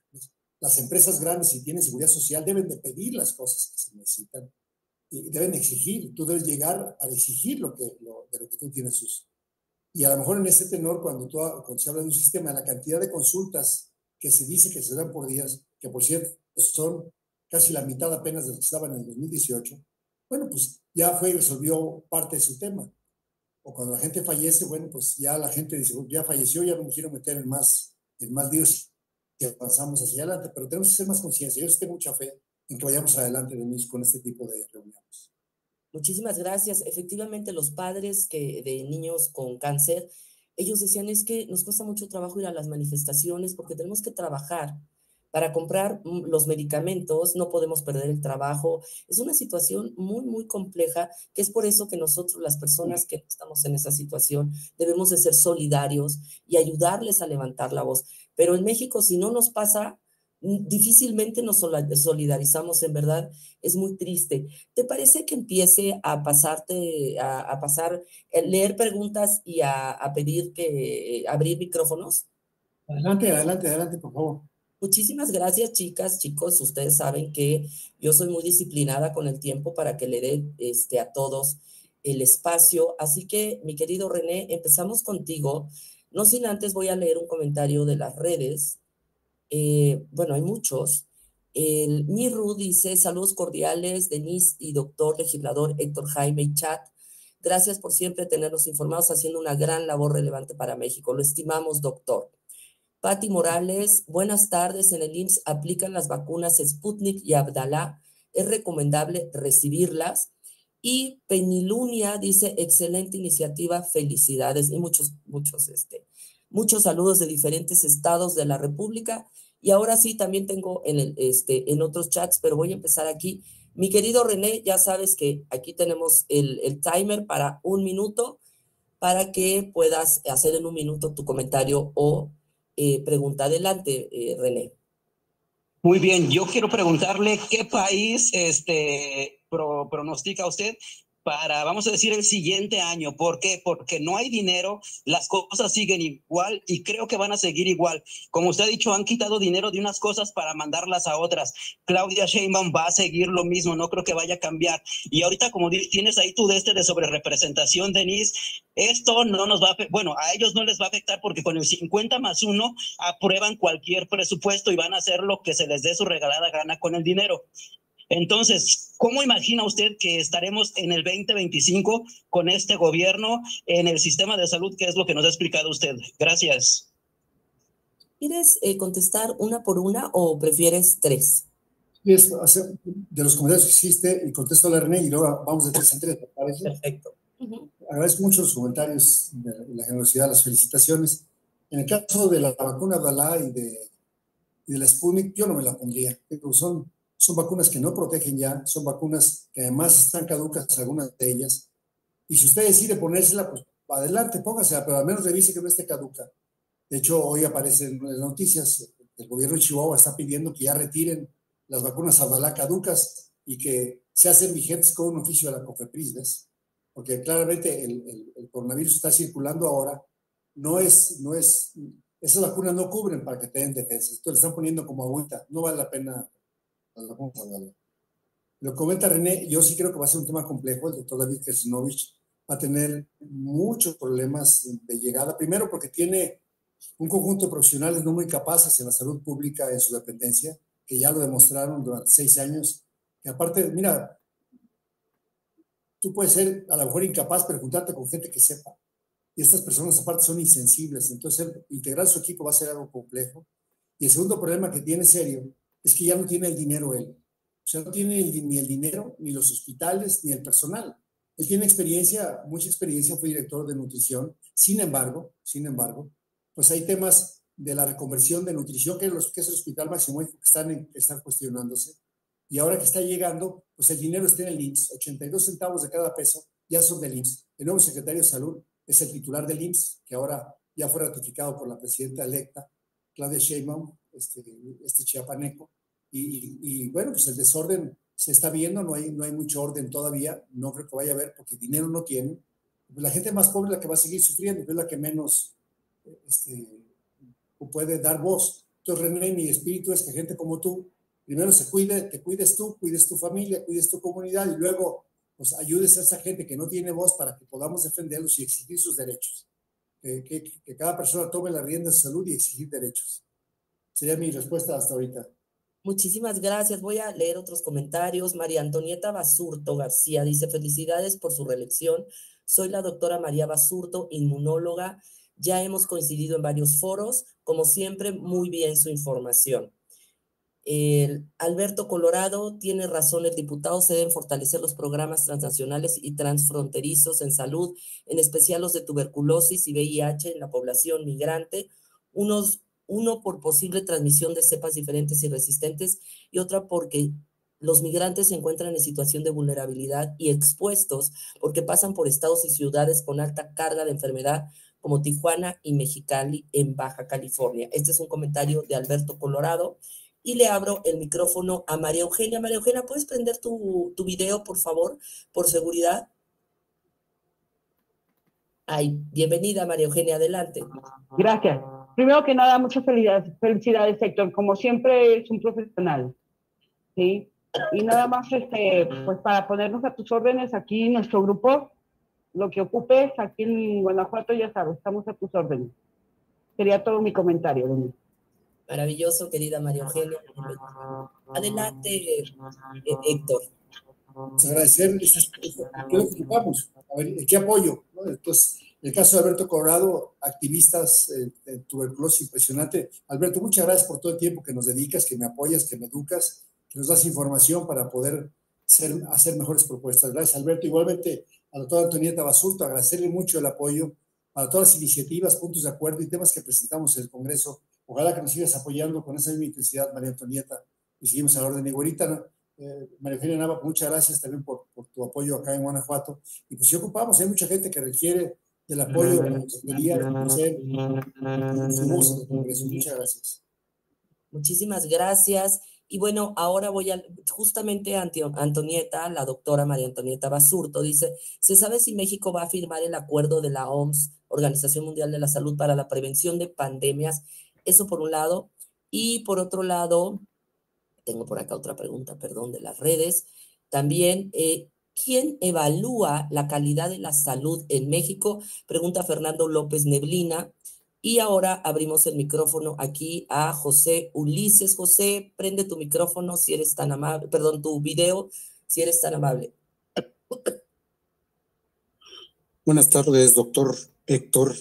Las empresas grandes, si tienen seguridad social, deben de pedir las cosas que se necesitan y deben exigir. Tú debes llegar a exigir de lo que tú tienes uso. Y a lo mejor en ese tenor, cuando se habla de un sistema, la cantidad de consultas que se dice que se dan por días, que por cierto son casi la mitad apenas de lo que estaban en el 2018, bueno, pues ya fue y resolvió parte de su tema. O cuando la gente fallece, bueno, pues ya la gente dice, ya falleció, ya no me quiero meter en más líos y avanzamos hacia adelante. Pero tenemos que ser más conciencia. Yo tengo mucha fe en que vayamos adelante, Denise, con este tipo de reuniones. Muchísimas gracias. Efectivamente, los padres de niños con cáncer, ellos decían, es que nos cuesta mucho trabajo ir a las manifestaciones porque tenemos que trabajar para comprar los medicamentos, no podemos perder el trabajo. Es una situación muy, muy compleja, que es por eso que nosotros, las personas que estamos en esa situación, debemos de ser solidarios y ayudarles a levantar la voz. Pero en México, si no nos pasa, difícilmente nos solidarizamos, en verdad, es muy triste. ¿Te parece que empiece a pasar, leer preguntas y a pedir abrir micrófonos? Adelante, adelante, adelante, por favor. Muchísimas gracias, chicas, chicos. Ustedes saben que yo soy muy disciplinada con el tiempo para que le dé a todos el espacio. Así que, mi querido René, empezamos contigo. No sin antes voy a leer un comentario de las redes. Bueno, hay muchos. El Miru dice, saludos cordiales, Denise y doctor legislador Héctor Jaime y Chat. Gracias por siempre tenernos informados, haciendo una gran labor relevante para México. Lo estimamos, doctor. Pati Morales, buenas tardes. En el IMSS aplican las vacunas Sputnik y Abdalá. Es recomendable recibirlas. Y Penilunia dice, excelente iniciativa, felicidades. Y muchos saludos de diferentes estados de la República. Y ahora sí, también tengo en otros chats, pero voy a empezar aquí. Mi querido René, ya sabes que aquí tenemos el timer para 1 minuto para que puedas hacer en 1 minuto tu comentario o pregunta. Adelante, René. Muy bien, yo quiero preguntarle qué país pronostica usted para, vamos a decir, el siguiente año. ¿Por qué? Porque no hay dinero, las cosas siguen igual y creo que van a seguir igual. Como usted ha dicho, han quitado dinero de unas cosas para mandarlas a otras. Claudia Sheinbaum va a seguir lo mismo, no creo que vaya a cambiar. Y ahorita, como tienes ahí tú de sobrerepresentación, Denise, esto no nos va a, bueno, a ellos no les va a afectar porque con el 50+1 aprueban cualquier presupuesto y van a hacer lo que se les dé su regalada gana con el dinero. Entonces, ¿cómo imagina usted que estaremos en el 2025 con este gobierno en el sistema de salud, que es lo que nos ha explicado usted? Gracias. ¿Quieres contestar una por una o prefieres tres? De los comentarios que hiciste, y contesto a la René y luego vamos de tres en tres, ¿te parece? Perfecto. Agradezco mucho los comentarios de la generosidad, las felicitaciones. En el caso de la vacuna Abdalá y de la Sputnik, yo no me la pondría. Son vacunas que no protegen ya, son vacunas que además están caducas, algunas de ellas. Y si usted decide ponérsela, pues adelante, póngasela, pero al menos revise que no esté caduca. De hecho, hoy aparecen en las noticias, el gobierno de Chihuahua está pidiendo que ya retiren las vacunas Abdalá caducas y que se hacen vigentes con un oficio de la COFEPRIS, ¿ves? Porque claramente el coronavirus está circulando ahora, esas vacunas no cubren para que te den defensa, entonces le están poniendo como agüita, no vale la pena las vacunas Abdalá. Lo comenta René, yo sí creo que va a ser un tema complejo, el doctor David Kersinovich va a tener muchos problemas de llegada, primero porque tiene un conjunto de profesionales no muy capaces en la salud pública en su dependencia, que ya lo demostraron durante 6 años, que aparte, mira, tú puedes ser a lo mejor incapaz, pero juntarte con gente que sepa. Y estas personas aparte son insensibles, entonces integrar su equipo va a ser algo complejo. Y el segundo problema que tiene serio es que ya no tiene el dinero él. O sea, no tiene ni el dinero, ni los hospitales, ni el personal. Él tiene experiencia, mucha experiencia, fue director de nutrición. Sin embargo, pues hay temas de la reconversión de nutrición, que es el Hospital Maximoejo, que están cuestionándose. Y ahora que está llegando, pues el dinero está en el IMSS, 82 centavos de cada peso ya son del IMSS. El nuevo secretario de Salud es el titular del IMSS, que ahora ya fue ratificado por la presidenta electa, Claudia Sheinbaum, chiapaneco. Y bueno, pues el desorden se está viendo, no hay mucho orden todavía, no creo que vaya a haber porque dinero no tiene. Pues la gente más pobre es la que va a seguir sufriendo, es la que menos puede dar voz. Entonces, René, mi espíritu es que gente como tú, primero se cuide, te cuides tú, cuides tu familia, cuides tu comunidad y luego pues ayudes a esa gente que no tiene voz para que podamos defenderlos y exigir sus derechos. Que cada persona tome las riendas de salud y exigir derechos. Sería mi respuesta hasta ahorita. Muchísimas gracias. Voy a leer otros comentarios. María Antonieta Basurto García dice, felicidades por su reelección. Soy la doctora María Basurto, inmunóloga. Ya hemos coincidido en varios foros. Como siempre, muy bien su información. Alberto Colorado, tiene razón el diputado, se deben fortalecer los programas transnacionales y transfronterizos en salud, en especial los de tuberculosis y VIH en la población migrante, uno por posible transmisión de cepas diferentes y resistentes y otra porque los migrantes se encuentran en situación de vulnerabilidad y expuestos porque pasan por estados y ciudades con alta carga de enfermedad como Tijuana y Mexicali en Baja California. Este es un comentario de Alberto Colorado. Y le abro el micrófono a María Eugenia. María Eugenia, ¿puedes prender tu video, por favor, por seguridad? Ay, bienvenida, María Eugenia, adelante. Gracias. Primero que nada, muchas felicidades, Héctor. Como siempre, es un profesional, ¿sí? Y nada más, pues para ponernos a tus órdenes aquí, nuestro grupo, lo que ocupes aquí en Guanajuato, ya sabes, estamos a tus órdenes. Sería todo mi comentario, Denis. Maravilloso, querida María Eugenia. Adelante, Héctor. Pues agradecer, ¿qué lo ocupamos? A ver, ¿qué apoyo? ¿No? Entonces, el caso de Alberto Colorado, activistas de tuberculosis impresionante. Alberto, muchas gracias por todo el tiempo que nos dedicas, que me apoyas, que me educas, que nos das información para poder hacer mejores propuestas. Gracias, Alberto. Igualmente, a la doctora Antonieta Basurto, agradecerle mucho el apoyo para todas las iniciativas, puntos de acuerdo y temas que presentamos en el Congreso. Ojalá que nos sigas apoyando con esa misma intensidad, María Antonieta, y seguimos a la orden. Y ahorita, María Eugenia Nava, muchas gracias también por tu apoyo acá en Guanajuato. Y pues si ocupamos, hay mucha gente que requiere del apoyo de la Consejería de conocer su voz en el Congreso. Muchas gracias. Muchísimas gracias. Y bueno, ahora voy a, justamente Antonieta, la doctora María Antonieta Basurto, dice, ¿se sabe si México va a firmar el acuerdo de la OMS, Organización Mundial de la Salud, para la prevención de pandemias? Eso por un lado. Y por otro lado, tengo por acá otra pregunta, perdón, de las redes. También, ¿quién evalúa la calidad de la salud en México? Pregunta Fernando López Neblina. Y ahora abrimos el micrófono aquí a José Ulises. José, prende tu micrófono si eres tan amable, perdón, tu video, si eres tan amable. Buenas tardes, doctor Héctor.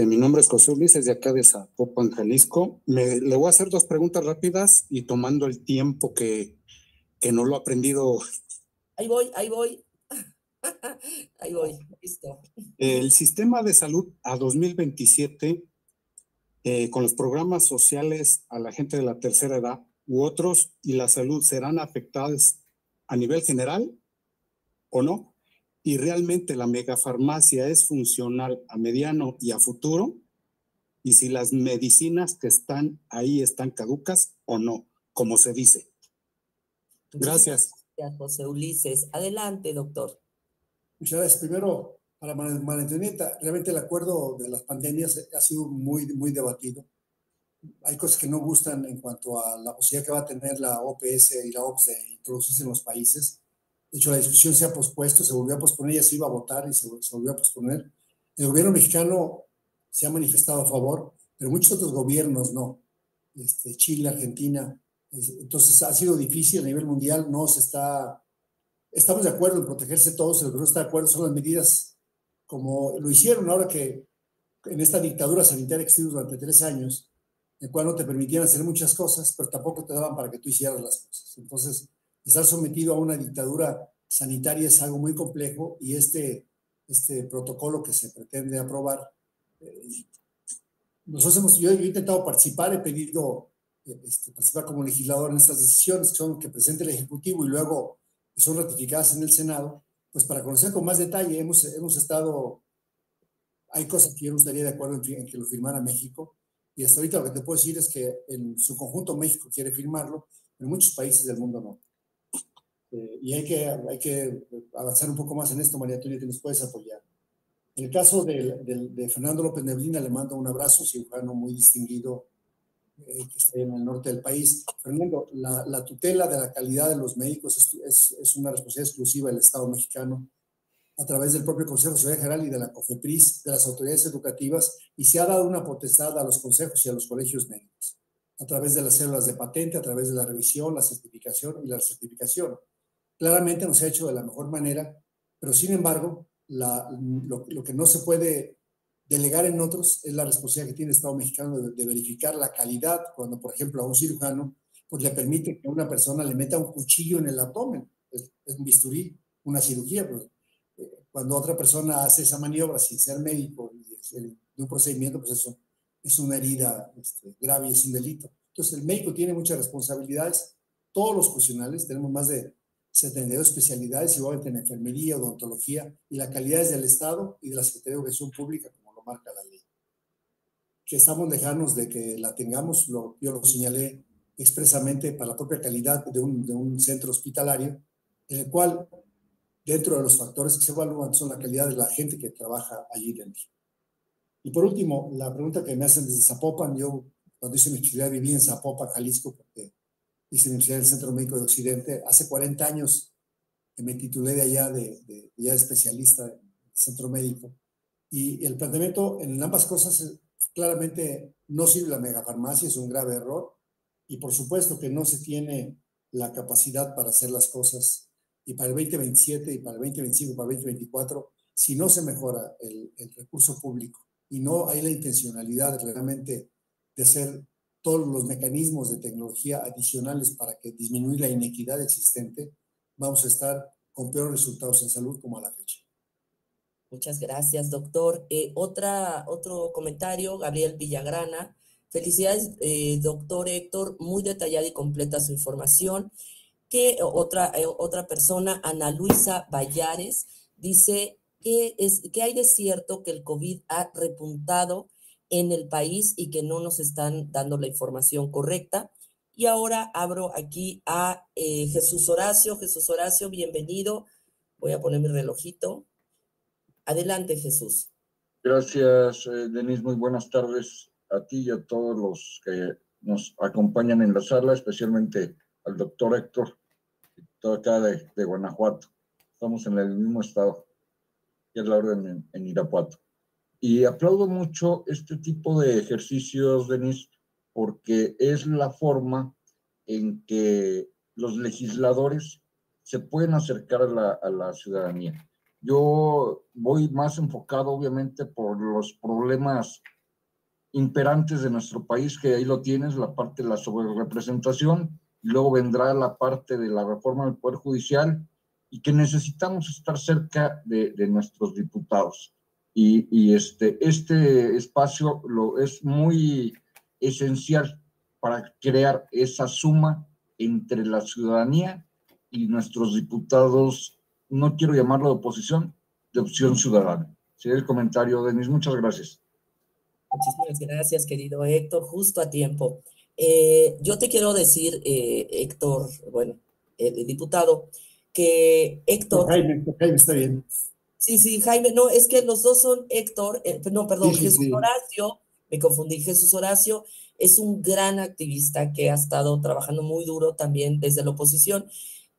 Mi nombre es José Ulises, de acá de Zapopan, Jalisco. Le voy a hacer dos preguntas rápidas y tomando el tiempo que no lo he aprendido. Ahí voy. Ahí voy, listo. El sistema de salud a 2027, con los programas sociales a la gente de la tercera edad u otros, y la salud, ¿serán afectadas a nivel general o no? ¿Y realmente la megafarmacia es funcional a mediano y a futuro? ¿Y si las medicinas que están ahí están caducas o no, como se dice? Gracias. Gracias, José Ulises. Adelante, doctor. Muchas gracias. Primero, para María Antonieta, realmente el acuerdo de las pandemias ha sido muy, muy debatido. Hay cosas que no gustan en cuanto a la posibilidad que va a tener la OPS y la OPS de introducirse en los países. De hecho, la discusión se ha pospuesto, se volvió a posponer, ya se iba a votar y se volvió a posponer. El gobierno mexicano se ha manifestado a favor, pero muchos otros gobiernos no. Chile, Argentina. Entonces ha sido difícil a nivel mundial, estamos de acuerdo en protegerse todos, lo que no está de acuerdo son las medidas como lo hicieron ahora que en esta dictadura sanitaria que estuvimos durante 3 años, en el cual no te permitían hacer muchas cosas, pero tampoco te daban para que tú hicieras las cosas. Entonces, estar sometido a una dictadura sanitaria es algo muy complejo y este protocolo que se pretende aprobar, yo he intentado participar, he pedido participar como legislador en estas decisiones que presente el Ejecutivo y luego que son ratificadas en el Senado, pues para conocer con más detalle, hay cosas que yo no estaría de acuerdo en que lo firmara México, y hasta ahorita lo que te puedo decir es que en su conjunto México quiere firmarlo, pero muchos países del mundo no. Y hay que avanzar un poco más en esto, María Antonieta, nos puedes apoyar. En el caso de Fernando López Neblina, le mando un abrazo, cirujano muy distinguido que está en el norte del país. Fernando, la tutela de la calidad de los médicos es una responsabilidad exclusiva del Estado mexicano a través del propio Consejo de Seguridad General y de la COFEPRIS, de las autoridades educativas, y se ha dado una potestad a los consejos y a los colegios médicos, a través de las células de patente, a través de la revisión, la certificación y la recertificación. Claramente no se ha hecho de la mejor manera, pero sin embargo, lo que no se puede delegar en otros es la responsabilidad que tiene el Estado mexicano de verificar la calidad cuando, por ejemplo, a un cirujano pues le permite que a una persona le meta un cuchillo en el abdomen, es un bisturí, una cirugía, pues, cuando otra persona hace esa maniobra sin ser médico de un procedimiento, pues eso es una herida grave y es un delito. Entonces el médico tiene muchas responsabilidades, todos los profesionales, tenemos más de 72 especialidades, igualmente en enfermería, odontología, y la calidad es del Estado y de la Secretaría de Educación Pública, como lo marca la ley. Que estamos lejanos de que la tengamos, yo lo señalé expresamente para la propia calidad de un centro hospitalario, en el cual dentro de los factores que se evalúan son la calidad de la gente que trabaja allí dentro. Y por último, la pregunta que me hacen desde Zapopan, yo cuando hice mi universidad viví en Zapopan, Jalisco, porque hice mi universidad en el Centro Médico de Occidente. Hace 40 años que me titulé de allá, ya especialista en centro médico. Y el planteamiento en ambas cosas, claramente no sirve la megafarmacia, es un grave error. Y por supuesto que no se tiene la capacidad para hacer las cosas. Y para el 2027, y para el 2025, para el 2024, si no se mejora el recurso público y no hay la intencionalidad realmente de hacer todos los mecanismos de tecnología adicionales para que disminuir la inequidad existente, vamos a estar con peores resultados en salud como a la fecha. Muchas gracias, doctor. Otro comentario, Gabriel Villagrana. Felicidades, doctor Héctor, muy detallada y completa su información. Otra persona, Ana Luisa Vallares, dice que hay de cierto que el COVID ha repuntado en el país y que no nos están dando la información correcta. Y ahora abro aquí a Jesús Horacio. Jesús Horacio, bienvenido. Voy a poner mi relojito. Adelante, Jesús. Gracias, Denise. Muy buenas tardes a ti y a todos los que nos acompañan en la sala, especialmente al doctor Héctor, todo acá de Guanajuato. Estamos en el mismo estado, que es la orden en Irapuato. Y aplaudo mucho este tipo de ejercicios, Denise, porque es la forma en que los legisladores se pueden acercar a la ciudadanía. Yo voy más enfocado, obviamente, por los problemas imperantes de nuestro país, que ahí lo tienes, la parte de la sobrerepresentación, y luego vendrá la parte de la reforma del Poder Judicial, y que necesitamos estar cerca de nuestros diputados. Y este espacio es muy esencial para crear esa suma entre la ciudadanía y nuestros diputados, no quiero llamarlo de oposición, de opción ciudadana. Sería el comentario, Denise. Muchas gracias. Muchísimas gracias, querido Héctor, justo a tiempo. Yo te quiero decir, Héctor, bueno, diputado, que Héctor... Jaime está bien. Sí, Jaime, no, es que los dos son Héctor, no, perdón, Sí. Jesús Horacio, me confundí, Jesús Horacio es un gran activista que ha estado trabajando muy duro también desde la oposición.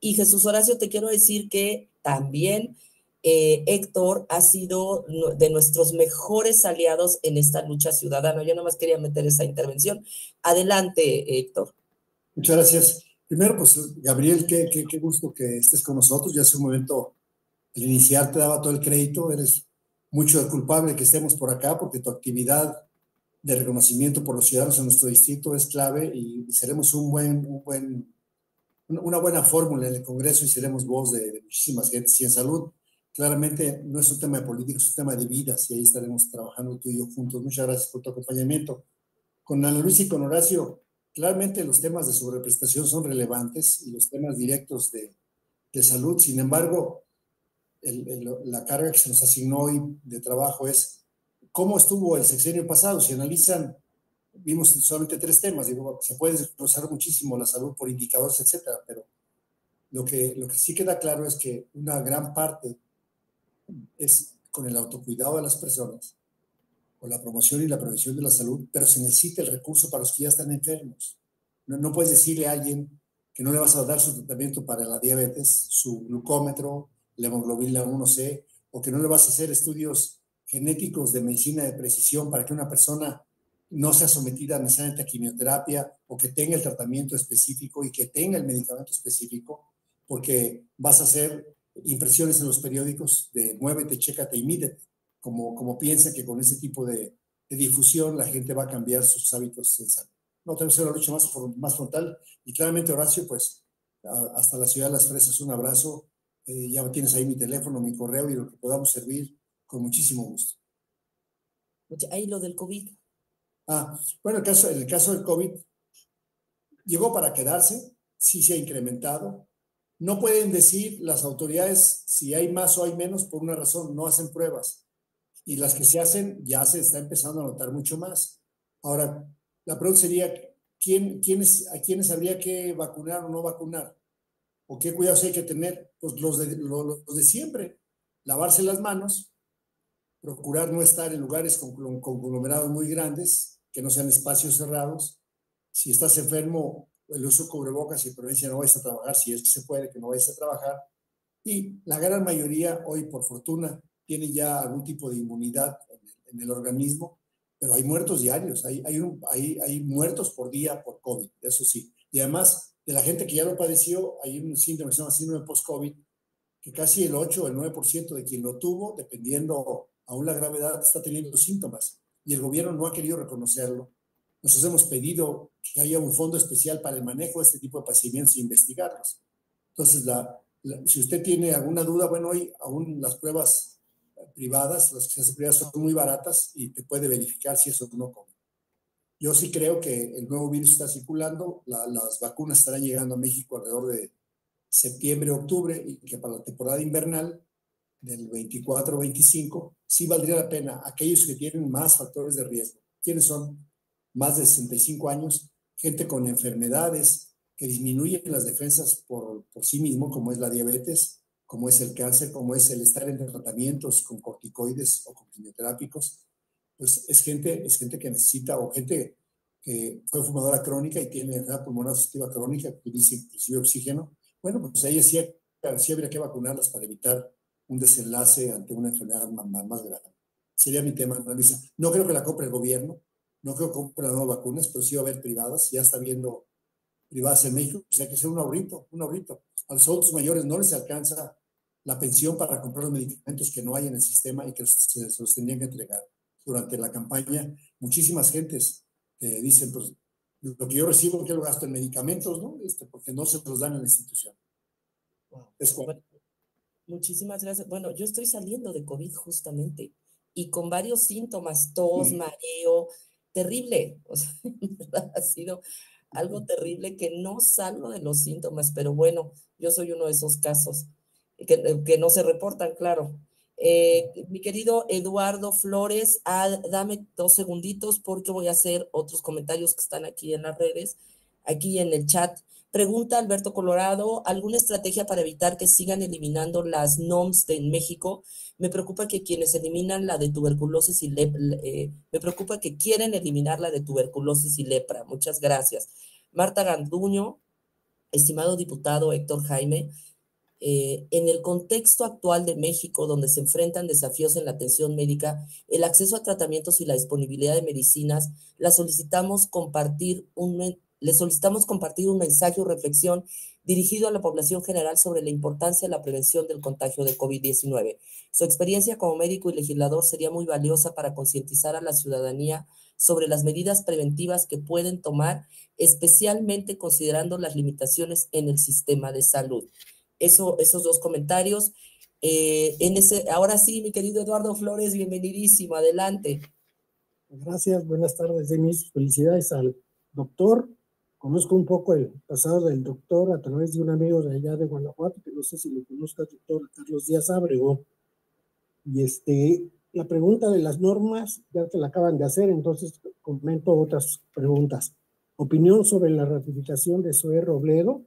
Y Jesús Horacio, te quiero decir que también Héctor ha sido de nuestros mejores aliados en esta lucha ciudadana. Yo nada más quería meter esa intervención. Adelante, Héctor. Muchas gracias. Primero, pues, Gabriel, qué gusto que estés con nosotros. Ya hace un momento, al iniciar, te daba todo el crédito. Eres mucho el culpable que estemos por acá, porque tu actividad de reconocimiento por los ciudadanos en nuestro distrito es clave y seremos una buena fórmula en el Congreso y seremos voz de muchísimas gentes. Y en salud, claramente, no es un tema de política, es un tema de vidas y ahí estaremos trabajando tú y yo juntos. Muchas gracias por tu acompañamiento. Con Ana Luisa y con Horacio, claramente los temas de sobreprestación son relevantes y los temas directos de salud. Sin embargo, la carga que se nos asignó hoy de trabajo es cómo estuvo el sexenio pasado. Si analizan, vimos solamente 3 temas. Digo, se puede desglosar muchísimo la salud por indicadores, etcétera, pero lo que sí queda claro es que una gran parte es con el autocuidado de las personas, con la promoción y la prevención de la salud, pero se necesita el recurso para los que ya están enfermos. No puedes decirle a alguien que no le vas a dar su tratamiento para la diabetes, su glucómetro, la hemoglobina 1C, o que no le vas a hacer estudios genéticos de medicina de precisión para que una persona no sea sometida necesariamente a quimioterapia o que tenga el tratamiento específico y que tenga el medicamento específico, porque vas a hacer impresiones en los periódicos de muévete, chécate y mídete, como piensa que con ese tipo de difusión la gente va a cambiar sus hábitos en salud. No, tenemos que hacer una lucha más frontal y claramente, Horacio, pues hasta la ciudad de Las Fresas, un abrazo. Ya tienes ahí mi teléfono, mi correo y lo que podamos servir con muchísimo gusto. Ahí lo del COVID. Bueno, el caso del COVID llegó para quedarse, sí se ha incrementado. No pueden decir las autoridades si hay más o hay menos por una razón, no hacen pruebas. Y las que se hacen ya se está empezando a notar mucho más. Ahora, la pregunta sería, ¿a quiénes habría que vacunar o no vacunar? ¿O qué cuidados hay que tener? Pues los de siempre. Lavarse las manos, procurar no estar en lugares con conglomerados muy grandes, que no sean espacios cerrados. Si estás enfermo, el uso de cubrebocas y preferencia no vayas a trabajar, si es que se puede, que no vayas a trabajar. Y la gran mayoría, hoy por fortuna, tiene ya algún tipo de inmunidad en el organismo, pero hay muertos diarios, hay muertos por día por COVID, eso sí. Y además, de la gente que ya lo padeció, hay un síndrome que se llama síndrome post-COVID, que casi el 8 o el 9% de quien lo tuvo, dependiendo aún la gravedad, está teniendo síntomas. Y el gobierno no ha querido reconocerlo. Nosotros hemos pedido que haya un fondo especial para el manejo de este tipo de padecimientos e investigarlos. Entonces, si usted tiene alguna duda, bueno, hoy aún las pruebas privadas, las que se hacen privadas son muy baratas y te puede verificar si eso no come. Yo sí creo que el nuevo virus está circulando, las vacunas estarán llegando a México alrededor de septiembre, octubre, y que para la temporada invernal del 24-25 sí valdría la pena aquellos que tienen más factores de riesgo. ¿Quiénes son? Más de 65 años, gente con enfermedades que disminuyen las defensas por sí mismo, como es la diabetes, como es el cáncer, como es el estar en tratamientos con corticoides o con quimioterápicos. Pues es gente que necesita, o gente que fue fumadora crónica y tiene enfermedad pulmonar obstructiva crónica, que utiliza inclusive oxígeno. Bueno, pues a ellas sí habría que vacunarlas para evitar un desenlace ante una enfermedad más grave. Sería mi tema, Luisa. No creo que la compre el gobierno, no creo que compre las nuevas vacunas, pero sí va a haber privadas. Ya está viendo privadas en México, pues hay que hacer un ahorrito. A los adultos mayores no les alcanza la pensión para comprar los medicamentos que no hay en el sistema y que se los tendrían que entregar. Durante la campaña, muchísimas gentes dicen, pues, lo que yo recibo, que lo gasto en medicamentos, ¿no? Porque no se los dan en la institución. Wow. Bueno, muchísimas gracias. Bueno, yo estoy saliendo de COVID justamente y con varios síntomas, tos, mareo, terrible. O sea, en verdad ha sido algo terrible que no salgo de los síntomas, pero bueno, yo soy uno de esos casos que no se reportan, claro. Mi querido Eduardo Flores, dame 2 segunditos porque voy a hacer otros comentarios que están aquí en las redes, aquí en el chat. Pregunta Alberto Colorado, ¿alguna estrategia para evitar que sigan eliminando las NOMS en México? Me preocupa que quienes eliminan la de tuberculosis y me preocupa que quieren eliminar la de tuberculosis y lepra. Muchas gracias. Marta Ganduño, estimado diputado Héctor Jaime, en el contexto actual de México, donde se enfrentan desafíos en la atención médica, el acceso a tratamientos y la disponibilidad de medicinas, le solicitamos compartir un mensaje o reflexión dirigido a la población general sobre la importancia de la prevención del contagio de COVID-19. Su experiencia como médico y legislador sería muy valiosa para concientizar a la ciudadanía sobre las medidas preventivas que pueden tomar, especialmente considerando las limitaciones en el sistema de salud. Esos 2 comentarios. Ahora sí, mi querido Eduardo Flores, bienvenidísimo, adelante. Gracias, buenas tardes, Denis. Felicidades al doctor. Conozco un poco el pasado del doctor a través de un amigo de allá de Guanajuato, que no sé si lo conozca, el doctor Carlos Díaz Ábrego. Y la pregunta de las normas, ya te la acaban de hacer, entonces comento otras preguntas. Opinión sobre la ratificación de Zoé Robledo,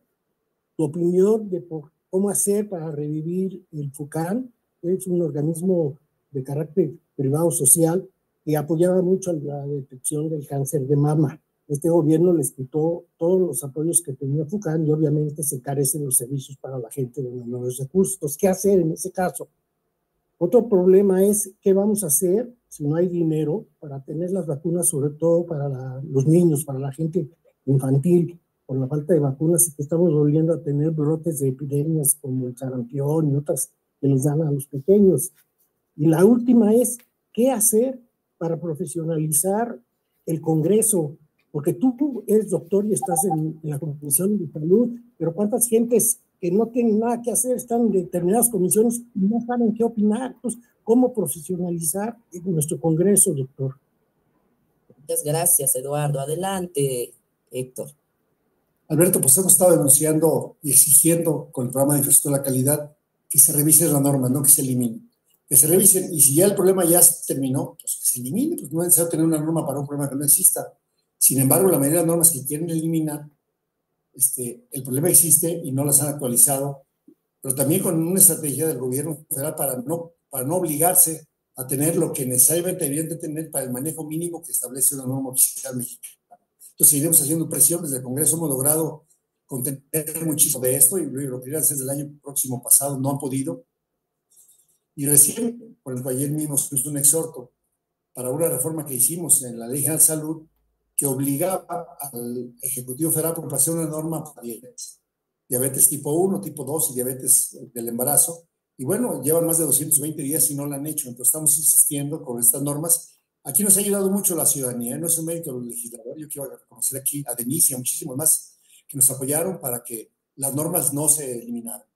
tu opinión de cómo hacer para revivir el FUCAN, es un organismo de carácter privado social que apoyaba mucho la detección del cáncer de mama. Este gobierno les quitó todos los apoyos que tenía FUCAN y obviamente se carecen los servicios para la gente de menores recursos. ¿Qué hacer en ese caso? Otro problema es qué vamos a hacer si no hay dinero para tener las vacunas, sobre todo para los niños, para la gente infantil. Por la falta de vacunas, estamos volviendo a tener brotes de epidemias como el sarampión y otras que les dan a los pequeños. Y la última es, ¿qué hacer para profesionalizar el Congreso? Porque tú eres doctor y estás en la Comisión de Salud, pero ¿cuántas gentes que no tienen nada que hacer están en determinadas comisiones y no saben qué opinar? Entonces, ¿cómo profesionalizar nuestro Congreso, doctor? Muchas gracias, Eduardo. Adelante, Héctor. Alberto, pues hemos estado denunciando y exigiendo con el programa de infraestructura de la calidad que se revisen las normas, no que se eliminen. Que se revisen, y si ya el problema ya se terminó, pues que se elimine, pues no es necesario tener una norma para un problema que no exista. Sin embargo, la mayoría de las normas que quieren eliminar, el problema existe y no las han actualizado, pero también con una estrategia del gobierno federal para no obligarse a tener lo que necesariamente deberían de tener para el manejo mínimo que establece una norma oficial mexicana. Entonces seguiremos haciendo presión. Desde el Congreso hemos logrado contener muchísimo de esto y lo querían hacer desde el año próximo pasado, no han podido. Y recién, por ejemplo, ayer mismo se hizo un exhorto para una reforma que hicimos en la Ley General de Salud que obligaba al Ejecutivo Federal a hacer una norma para diabetes tipo 1, tipo 2 y diabetes del embarazo. Y bueno, llevan más de 220 días y no la han hecho. Entonces estamos insistiendo con estas normas. Aquí nos ha ayudado mucho la ciudadanía, no es un mérito del legislador. Yo quiero reconocer aquí a Denise y a muchísimos más que nos apoyaron para que las normas no se eliminaran.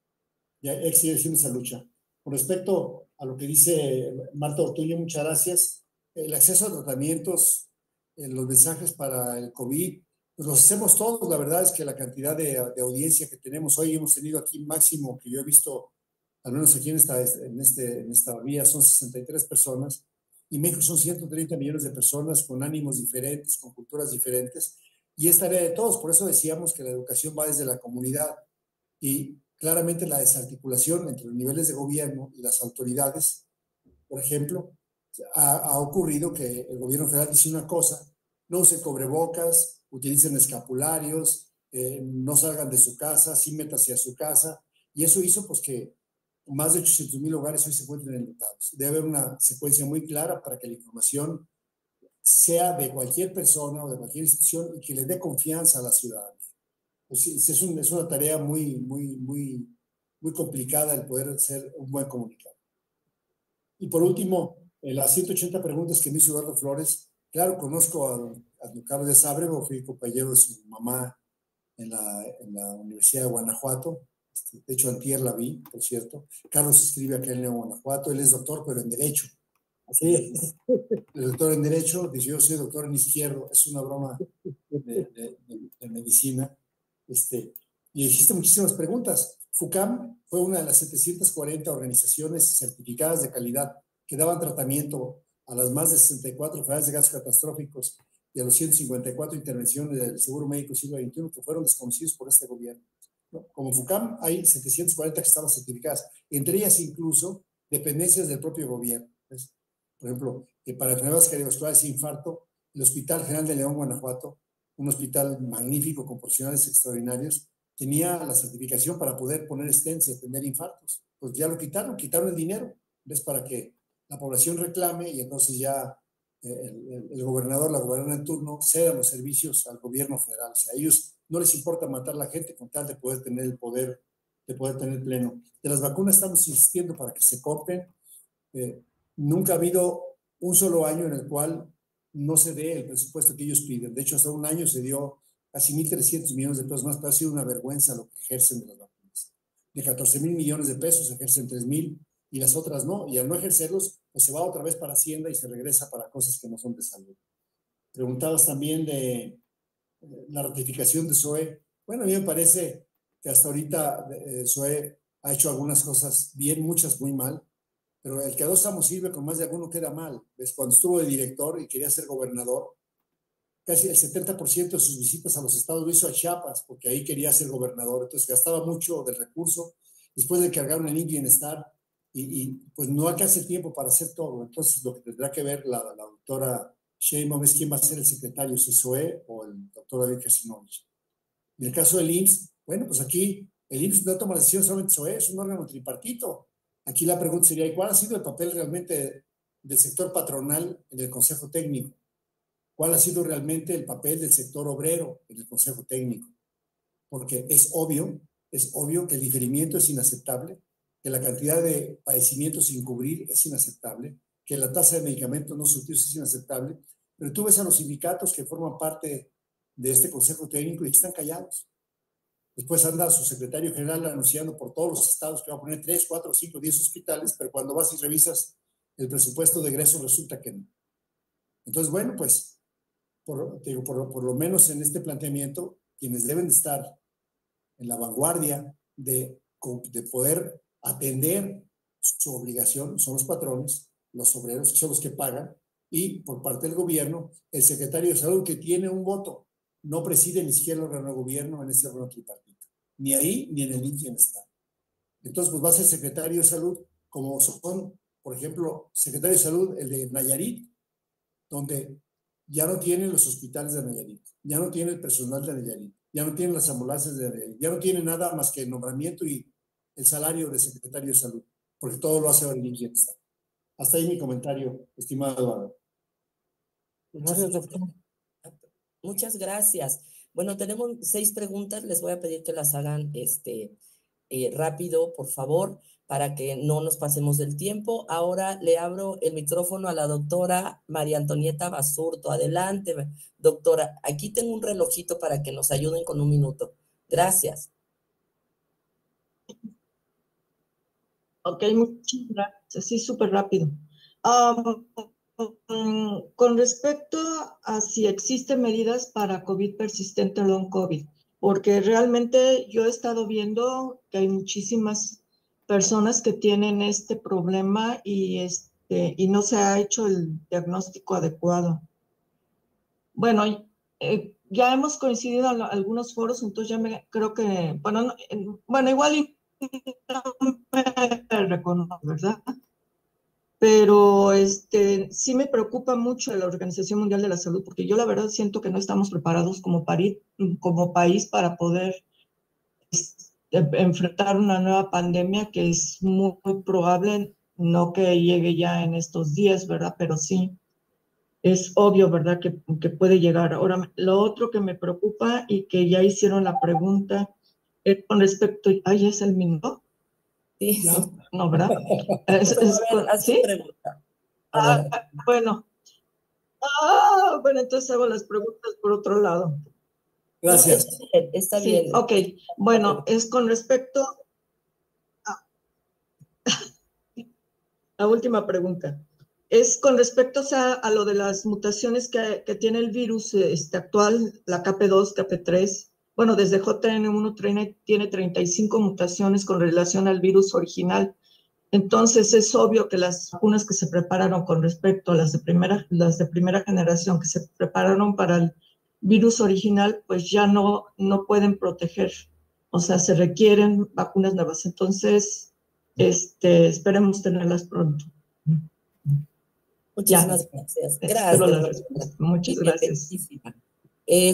Ya sigue haciendo esa lucha. Con respecto a lo que dice Marta Ortuño, muchas gracias. El acceso a tratamientos, los mensajes para el COVID, pues los hacemos todos. La verdad es que la cantidad de audiencia que tenemos hoy, hemos tenido aquí máximo que yo he visto, al menos aquí en esta vía, son 63 personas. Y México son 130 millones de personas con ánimos diferentes, con culturas diferentes. Y es tarea de todos. Por eso decíamos que la educación va desde la comunidad. Y claramente la desarticulación entre los niveles de gobierno y las autoridades, por ejemplo, ha ocurrido que el gobierno federal dice una cosa: no usen cubrebocas, utilicen escapularios, no salgan de su casa, sí métase a su casa. Y eso hizo pues que más de 800,000 hogares hoy se encuentren enlutados. Debe haber una secuencia muy clara para que la información sea de cualquier persona o de cualquier institución y que le dé confianza a la ciudadanía. Pues es una tarea muy complicada el poder ser un buen comunicador. Y por último, las 180 preguntas que me hizo Eduardo Flores. Claro, conozco a don Carlos de Sábrego, fui compañero de su mamá en la Universidad de Guanajuato. De hecho, antier la vi, por cierto. Carlos escribe acá en León, Guanajuato. Él es doctor, pero en Derecho. Así es. El doctor en Derecho, dice: yo soy doctor en Izquierdo. Es una broma de medicina. Y hiciste muchísimas preguntas. FUCAM fue una de las 740 organizaciones certificadas de calidad que daban tratamiento a las más de 64 enfermedades de gases catastróficos y a los 154 intervenciones del Seguro Médico siglo XXI que fueron desconocidos por este gobierno. Como FUCAM hay 740 que estaban certificadas, entre ellas incluso dependencias del propio gobierno. ¿Ves? Por ejemplo, que para enfermedades cardiovasculares e infarto, el Hospital General de León, Guanajuato, un hospital magnífico con profesionales extraordinarios, tenía la certificación para poder poner stents y atender infartos. Pues ya lo quitaron el dinero, ¿ves? Para que la población reclame y entonces ya el gobernador, la gobernadora en turno, ceda los servicios al gobierno federal. O sea, a ellos no les importa matar a la gente con tal de poder tener el poder, de poder tener pleno. De las vacunas estamos insistiendo para que se compren. Nunca ha habido un solo año en el cual no se dé el presupuesto que ellos piden. De hecho, hasta un año se dio casi 1.300 millones de pesos más, pero ha sido una vergüenza lo que ejercen de las vacunas. De 14,000 millones de pesos ejercen 3,000 y las otras no. Y al no ejercerlos, pues se va otra vez para Hacienda y se regresa para cosas que no son de salud. Preguntabas también de la ratificación de SOE. Bueno, a mí me parece que hasta ahorita SOE ha hecho algunas cosas bien, muchas muy mal, pero el que a dos amos sirve, con más de alguno queda mal. ¿Ves? Cuando estuvo de director y quería ser gobernador, casi el 70% de sus visitas a los estados lo hizo a Chiapas, porque ahí quería ser gobernador. Entonces gastaba mucho del recurso. Después le cargaron el bienestar y pues no alcanza el tiempo para hacer todo. Entonces lo que tendrá que ver la doctora Sheinbaum es quién va a ser el secretario, si SOE o el doctor David Kasinovich. En el caso del IMSS, bueno, pues aquí el IMSS no toma la decisión solamente SOE, es un órgano tripartito. Aquí la pregunta sería: ¿cuál ha sido el papel realmente del sector patronal en el Consejo Técnico? ¿Cuál ha sido realmente el papel del sector obrero en el Consejo Técnico? Porque es obvio que el diferimiento es inaceptable, que la cantidad de padecimientos sin cubrir es inaceptable, que la tasa de medicamentos no surtidos es inaceptable, pero tú ves a los sindicatos que forman parte de este Consejo Técnico y están callados. Después anda su secretario general anunciando por todos los estados que va a poner 3, 4, 5, 10 hospitales, pero cuando vas y revisas el presupuesto de egreso resulta que no. Entonces, bueno, pues, por lo menos en este planteamiento, quienes deben estar en la vanguardia de poder atender su obligación son los patrones, los obreros, que son los que pagan, y por parte del gobierno, el secretario de Salud, que tiene un voto, no preside ni siquiera el órgano de gobierno en ese órgano tripartito, ni ahí ni en el IMSS está. Entonces, pues va a ser secretario de Salud, como son por ejemplo, secretario de Salud, el de Nayarit, donde ya no tienen los hospitales de Nayarit, ya no tiene el personal de Nayarit, ya no tienen las ambulancias de Nayarit, ya no tiene nada más que el nombramiento y el salario de secretario de Salud, porque todo lo hace Valentín. Hasta ahí mi comentario, estimado Eduardo. Gracias, doctor. Muchas gracias. Bueno, tenemos 6 preguntas. Les voy a pedir que las hagan rápido, por favor, para que no nos pasemos del tiempo. Ahora le abro el micrófono a la doctora María Antonieta Basurto. Adelante, doctora. Aquí tengo un relojito para que nos ayuden con 1 minuto. Gracias. Ok, muchas gracias. Sí, súper rápido. Con respecto a si existen medidas para COVID persistente o long COVID, porque realmente yo he estado viendo que hay muchísimas personas que tienen este problema y no se ha hecho el diagnóstico adecuado. Bueno, ya hemos coincidido en algunos foros, entonces ya creo que, bueno, igual y no me reconozco, ¿verdad? Pero sí me preocupa mucho la Organización Mundial de la Salud, porque yo la verdad siento que no estamos preparados como país para poder enfrentar una nueva pandemia que es muy, muy probable, no que llegue ya en estos días, ¿verdad? Pero sí, es obvio, ¿verdad? Que puede llegar. Ahora, lo otro que me preocupa y que ya hicieron la pregunta es con respecto, ay, ¿es el minuto? Sí. No, ¿verdad? Haz ¿sí? pregunta. Bueno, entonces hago las preguntas por otro lado. Gracias. No, está bien. Sí, ok. Bueno, es con respecto a la última pregunta. Es con respecto a lo de las mutaciones que tiene el virus actual, la KP2, KP3. Bueno, desde JN1 tiene 35 mutaciones con relación al virus original. Entonces, es obvio que las vacunas que se prepararon con respecto a las de primera generación que se prepararon para el virus original, pues ya no pueden proteger. O sea, se requieren vacunas nuevas. Entonces, esperemos tenerlas pronto. Muchísimas gracias. Espero la respuesta. Muchas gracias.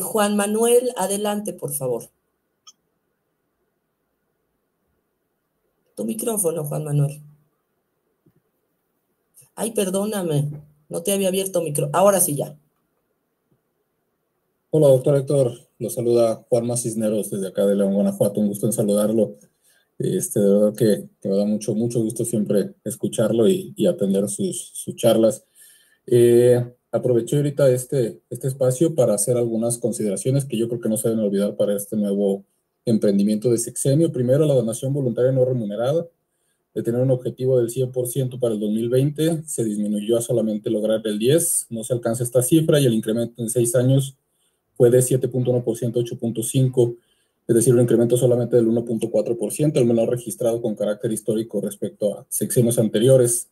Juan Manuel, adelante, por favor. Tu micrófono, Juan Manuel. Ay, perdóname, no te había abierto micrófono. Ahora sí ya. Hola, doctor Héctor. Lo saluda Juanma Cisneros desde acá de León, Guanajuato. Un gusto en saludarlo. De verdad que me da mucho gusto siempre escucharlo y atender sus charlas. Aproveché ahorita este espacio para hacer algunas consideraciones que yo creo que no se deben olvidar para este nuevo emprendimiento de sexenio. Primero, la donación voluntaria no remunerada, de tener un objetivo del 100% para el 2020, se disminuyó a solamente lograr el 10%, no se alcanza esta cifra y el incremento en 6 años fue de 7.1% a 8.5%, es decir, un incremento solamente del 1.4%, el menor registrado con carácter histórico respecto a sexenios anteriores.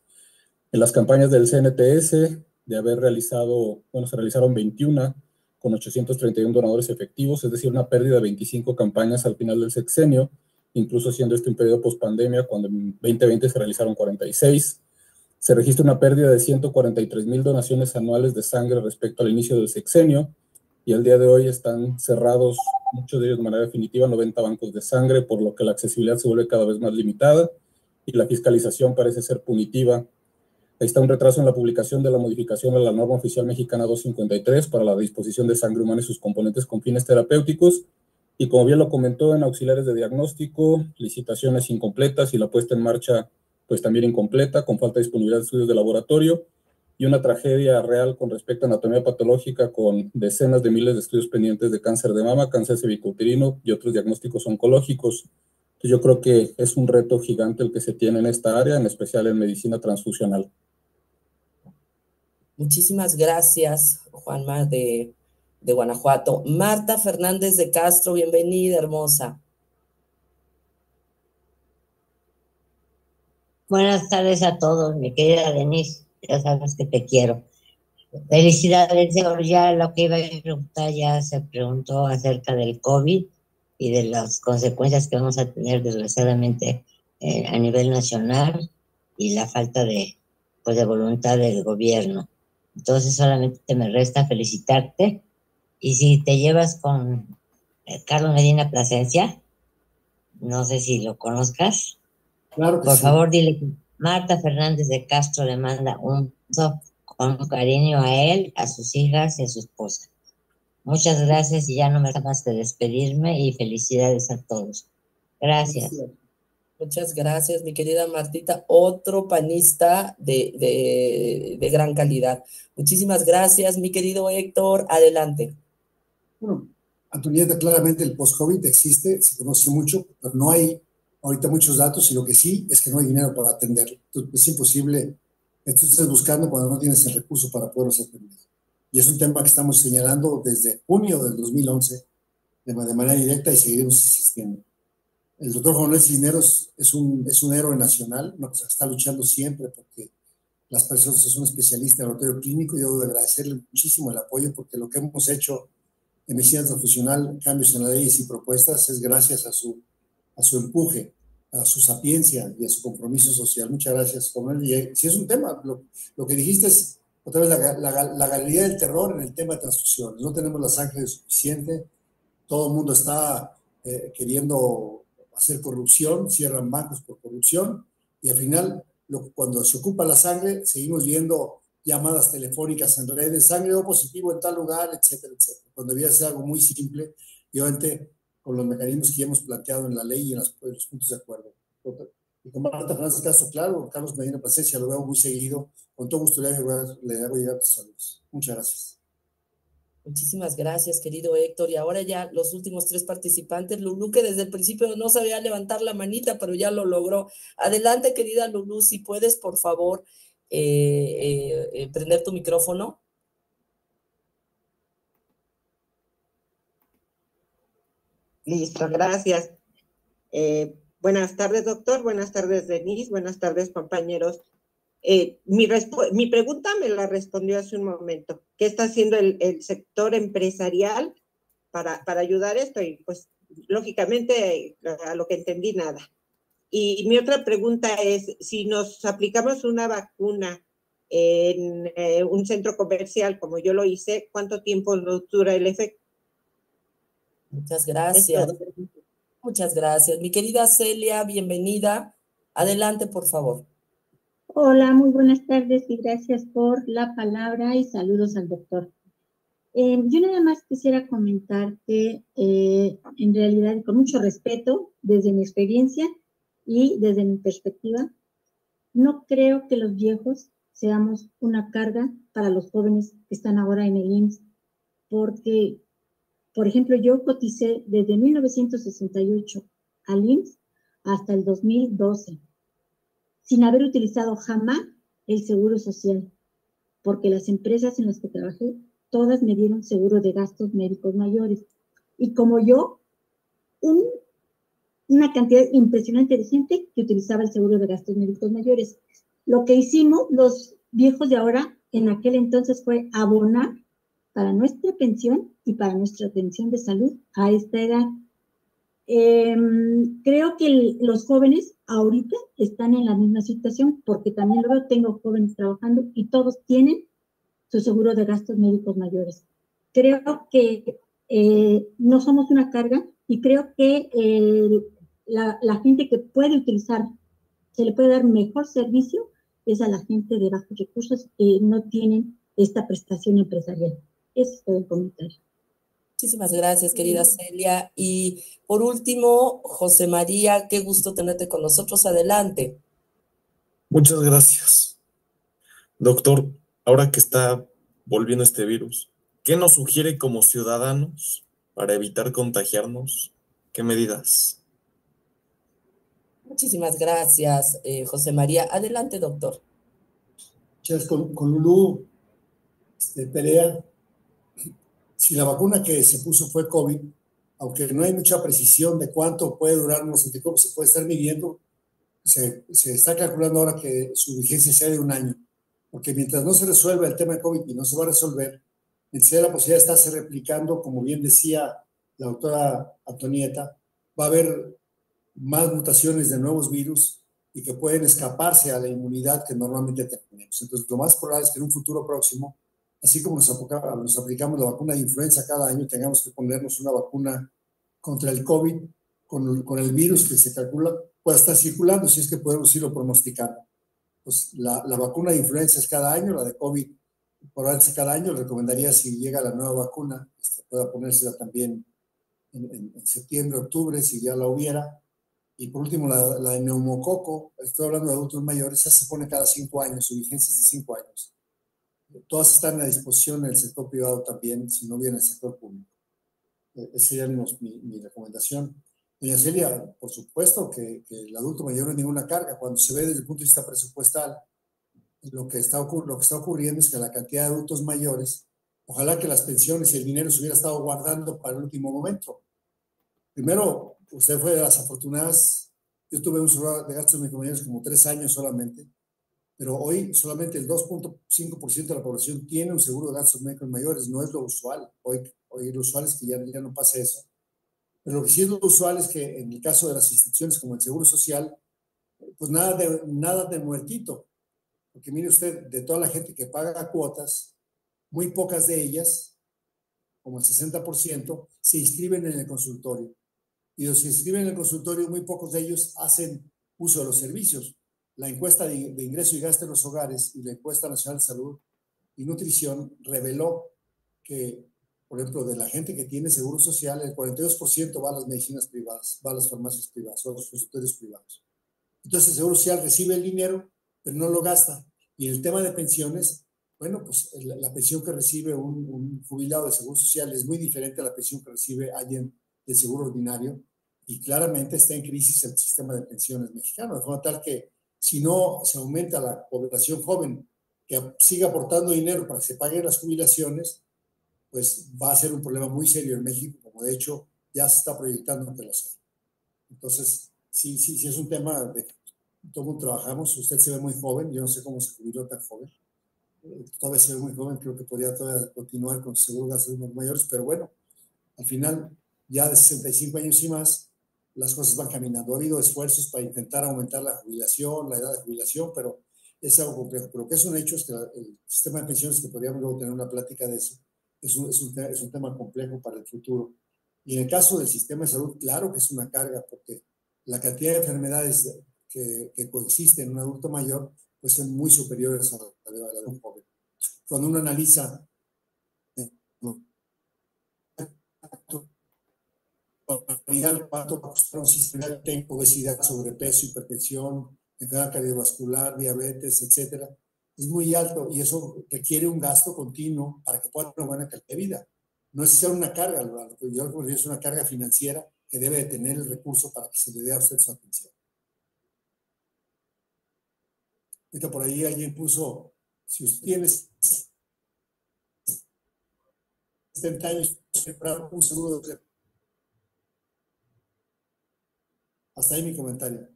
En las campañas del CNTS, de haber realizado, se realizaron 21 con 831 donadores efectivos, es decir, una pérdida de 25 campañas al final del sexenio, incluso siendo un periodo post-pandemia, cuando en 2020 se realizaron 46. Se registra una pérdida de 143,000 donaciones anuales de sangre respecto al inicio del sexenio, y al día de hoy están cerrados, muchos de ellos de manera definitiva, 90 bancos de sangre, por lo que la accesibilidad se vuelve cada vez más limitada y la fiscalización parece ser punitiva. Ahí está un retraso en la publicación de la modificación a la norma oficial mexicana 253 para la disposición de sangre humana y sus componentes con fines terapéuticos. Y como bien lo comentó, en auxiliares de diagnóstico, licitaciones incompletas y la puesta en marcha pues también incompleta, con falta de disponibilidad de estudios de laboratorio, y una tragedia real con respecto a anatomía patológica, con decenas de miles de estudios pendientes de cáncer de mama, cáncer cervicouterino y otros diagnósticos oncológicos. Entonces yo creo que es un reto gigante el que se tiene en esta área, en especial en medicina transfusional. Muchísimas gracias, Juanma de Guanajuato. Marta Fernández de Castro, bienvenida, hermosa. Buenas tardes a todos, mi querida Denise, ya sabes que te quiero. Felicidades, ya lo que iba a preguntar ya se preguntó acerca del COVID y de las consecuencias que vamos a tener desgraciadamente a nivel nacional y la falta de pues de voluntad del gobierno. Entonces solamente me resta felicitarte, y si te llevas con Carlos Medina Plasencia, no sé si lo conozcas, Claro que por sí. favor dile que Marta Fernández de Castro le manda un beso con cariño a él, a sus hijas y a su esposa. Muchas gracias, y ya no me resta más que despedirme, y felicidades a todos. Gracias. Muchas gracias, mi querida Martita, otro panista de gran calidad. Muchísimas gracias, mi querido Héctor, adelante. Bueno, Antonieta, claramente el post-COVID existe, se conoce mucho, pero no hay ahorita muchos datos, y lo que sí es que no hay dinero para atenderlo. Entonces, es imposible que tú estés buscando cuando no tienes el recurso para poderlos atender. Y es un tema que estamos señalando desde junio del 2011 de manera directa, y seguiremos insistiendo. El doctor Juan Manuel Cisneros es un héroe nacional, ¿no? Pues está luchando siempre porque las personas, es un especialista en laboratorio clínico, y debo de agradecerle muchísimo el apoyo, porque lo que hemos hecho en medicina transfusional, cambios en las leyes y propuestas, es gracias a su empuje, a su sapiencia y a su compromiso social. Muchas gracias, Juan Manuel. Si es un tema, lo que dijiste es otra vez la galería del terror en el tema de transfusiones. No tenemos la sangre suficiente, todo el mundo está queriendo hacer corrupción, cierran bancos por corrupción, y al final, cuando se ocupa la sangre, seguimos viendo llamadas telefónicas en redes, sangre O positivo en tal lugar, etcétera, etcétera, cuando debía ser algo muy simple, y obviamente con los mecanismos que ya hemos planteado en la ley y en los puntos de acuerdo. Y con Marta Fernández, caso claro, Carlos Medina Plasencia, lo veo muy seguido, con todo gusto le hago llegar tus saludos. Muchas gracias. Muchísimas gracias, querido Héctor. Y ahora ya los últimos 3 participantes. Lulú, que desde el principio no sabía levantar la manita, pero ya lo logró. Adelante, querida Lulú, si puedes, por favor, prender tu micrófono. Listo, gracias. Buenas tardes, doctor. Buenas tardes, Denise. Buenas tardes, compañeros. Mi pregunta me la respondió hace un momento. ¿Qué está haciendo el sector empresarial para ayudar esto? Y pues, lógicamente, a lo que entendí, nada. Y mi otra pregunta es, si nos aplicamos una vacuna en un centro comercial, como yo lo hice, ¿cuánto tiempo nos dura el efecto? Muchas gracias. Muchas gracias. Mi querida Celia, bienvenida. Adelante, por favor. Hola, muy buenas tardes y gracias por la palabra y saludos al doctor. Yo nada más quisiera comentar que en realidad, con mucho respeto, desde mi experiencia y desde mi perspectiva, no creo que los viejos seamos una carga para los jóvenes que están ahora en el IMSS, porque, por ejemplo, yo coticé desde 1968 al IMSS hasta el 2012, sin haber utilizado jamás el seguro social, porque las empresas en las que trabajé, todas me dieron seguro de gastos médicos mayores. Y como yo, una cantidad impresionante de gente que utilizaba el seguro de gastos médicos mayores. Lo que hicimos los viejos de ahora, en aquel entonces, fue abonar para nuestra pensión y para nuestra atención de salud a esta edad. Creo que los jóvenes ahorita están en la misma situación, porque también luego tengo jóvenes trabajando y todos tienen su seguro de gastos médicos mayores. Creo que no somos una carga, y creo que la gente que puede utilizar, se le puede dar mejor servicio, es a la gente de bajos recursos que no tienen esta prestación empresarial. Ese es todo el comentario. Muchísimas gracias, querida Celia. Y por último, José María, qué gusto tenerte con nosotros. Adelante. Muchas gracias. Doctor, ahora que está volviendo este virus, ¿qué nos sugiere como ciudadanos para evitar contagiarnos? ¿Qué medidas? Muchísimas gracias, José María. Adelante, doctor. Con Lulú, pelea. Si la vacuna que se puso fue COVID, aunque no hay mucha precisión de cuánto puede durar los anticuerpos, se puede estar midiendo, se está calculando ahora que su vigencia sea de 1 año, porque mientras no se resuelva el tema de COVID, y no se va a resolver, entonces la posibilidad de estarse replicando, como bien decía la doctora Antonieta, va a haber más mutaciones de nuevos virus, y que pueden escaparse a la inmunidad que normalmente tenemos. Entonces, lo más probable es que en un futuro próximo, así como nos aplicamos la vacuna de influenza cada año, tengamos que ponernos una vacuna contra el COVID, con el virus que se calcula pueda estar circulando, si es que podemos irlo pronosticando. Pues la vacuna de influenza es cada año, la de COVID probablemente cada año. Le recomendaría, si llega la nueva vacuna, pueda ponérsela también en septiembre, octubre, si ya la hubiera. Y por último, la de neumococo, estoy hablando de adultos mayores, esa se pone cada 5 años, su vigencia es de 5 años. Todas están a disposición en el sector privado también, si no viene el sector público. Esa sería mi recomendación. Doña Celia, por supuesto que el adulto mayor no es ninguna carga. Cuando se ve desde el punto de vista presupuestal, lo que está ocurriendo es que la cantidad de adultos mayores, ojalá que las pensiones y el dinero se hubiera estado guardando para el último momento. Primero, usted fue de las afortunadas. Yo tuve un seguro de gastos médicos como 3 años solamente, pero hoy solamente el 2.5% de la población tiene un seguro de gastos médicos mayores. No es lo usual. Hoy lo usual es que ya no pase eso. Pero lo que sí es lo usual es que en el caso de las instituciones como el Seguro Social, pues nada de muertito. Porque mire usted, de toda la gente que paga cuotas, muy pocas de ellas, como el 60%, se inscriben en el consultorio. Y los que se inscriben en el consultorio, muy pocos de ellos hacen uso de los servicios. La encuesta de ingreso y gasto en los hogares y la encuesta nacional de salud y nutrición reveló que, por ejemplo, de la gente que tiene seguro social, el 42% va a las medicinas privadas, va a las farmacias privadas o a los consultorios privados. Entonces el seguro social recibe el dinero, pero no lo gasta. Y en el tema de pensiones, bueno, pues la pensión que recibe un jubilado de seguro social es muy diferente a la pensión que recibe alguien de seguro ordinario, y claramente está en crisis el sistema de pensiones mexicano, de forma tal que si no se aumenta la población joven que siga aportando dinero para que se paguen las jubilaciones, pues va a ser un problema muy serio en México, como de hecho ya se está proyectando que lo sea. Entonces, sí es un tema de que todo mundo trabajamos. Usted se ve muy joven, yo no sé cómo se jubiló tan joven. Todavía se ve muy joven, creo que podría todavía continuar con seguro de gastos mayores, pero bueno, al final, ya de 65 años y más, las cosas van caminando. Ha habido esfuerzos para intentar aumentar la jubilación, la edad de jubilación, pero es algo complejo. Pero lo que es un hecho es que el sistema de pensiones, que podríamos luego tener una plática de eso, es un tema complejo para el futuro. Y en el caso del sistema de salud, claro que es una carga, porque la cantidad de enfermedades que coexisten en un adulto mayor, pues son muy superiores a la de un joven. Cuando uno analiza cuánto costa un sistema de obesidad, sobrepeso, hipertensión, enfermedad cardiovascular, diabetes, etcétera, es muy alto, y eso requiere un gasto continuo para que pueda tener una buena calidad de vida. No es ser una carga, yo lo que es una carga financiera que debe de tener el recurso para que se le dé a usted su atención. Ahorita por ahí alguien puso, si usted tiene 70 años, comprar un seguro de... Hasta ahí mi comentario.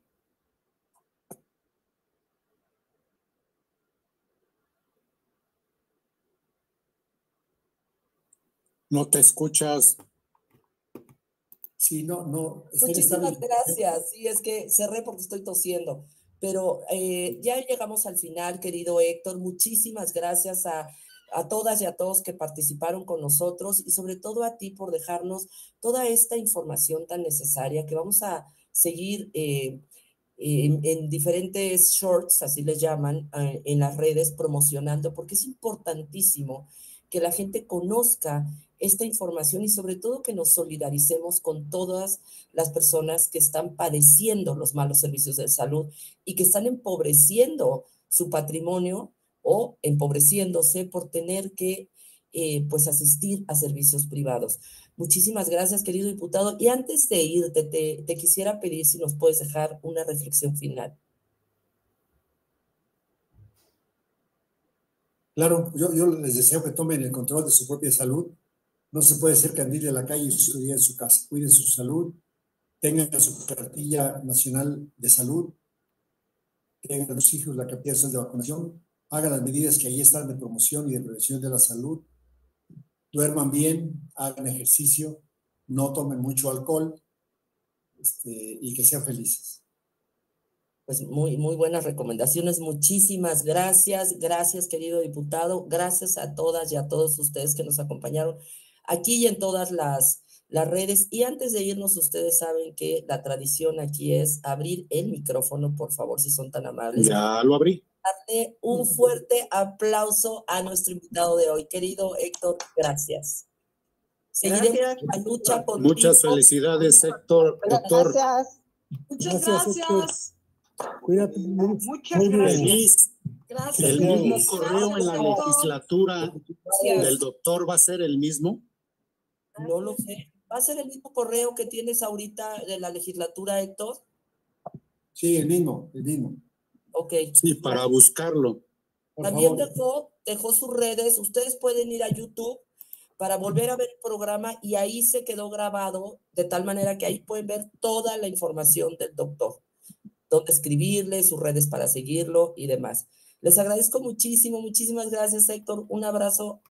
No te escuchas. Sí, no. Muchísimas gracias. Sí, es que cerré porque estoy tosiendo. Pero ya llegamos al final, querido Héctor. Muchísimas gracias a todas y a todos que participaron con nosotros, y sobre todo a ti por dejarnos toda esta información tan necesaria que vamos a seguir en diferentes shorts, así les llaman, en las redes, promocionando, porque es importantísimo que la gente conozca esta información y sobre todo que nos solidaricemos con todas las personas que están padeciendo los malos servicios de salud y que están empobreciendo su patrimonio o empobreciéndose por tener que pues asistir a servicios privados. Muchísimas gracias, querido diputado. Y antes de irte, te quisiera pedir si nos puedes dejar una reflexión final. Claro, yo les deseo que tomen el control de su propia salud. No se puede ser candil a la calle y estudiar en su casa. Cuiden su salud, tengan su cartilla nacional de salud, tengan a los hijos la cartilla nacional de vacunación, hagan las medidas que ahí están de promoción y de prevención de la salud, duerman bien, hagan ejercicio, no tomen mucho alcohol, y que sean felices. Pues muy buenas recomendaciones. Muchísimas gracias. Gracias, querido diputado. Gracias a todas y a todos ustedes que nos acompañaron aquí y en todas las redes. Y antes de irnos, ustedes saben que la tradición aquí es abrir el micrófono, por favor, si son tan amables. Ya lo abrí. Darle un fuerte aplauso a nuestro invitado de hoy. Querido Héctor, gracias. Seguiremos la lucha contigo. Muchas felicidades, Héctor. Doctor. Gracias. Muchas gracias. Cuídate mucho. Muchas gracias. Feliz. Gracias. El mismo correo en la legislatura del doctor va a ser el mismo. No lo sé. ¿Va a ser el mismo correo que tienes ahorita de la legislatura, Héctor? Sí, el mismo. Ok. Sí, para buscarlo. También dejó sus redes. Ustedes pueden ir a YouTube para volver a ver el programa y ahí se quedó grabado de tal manera que ahí pueden ver toda la información del doctor, dónde escribirle, sus redes para seguirlo y demás. Les agradezco muchísimo, muchísimas gracias, Héctor. Un abrazo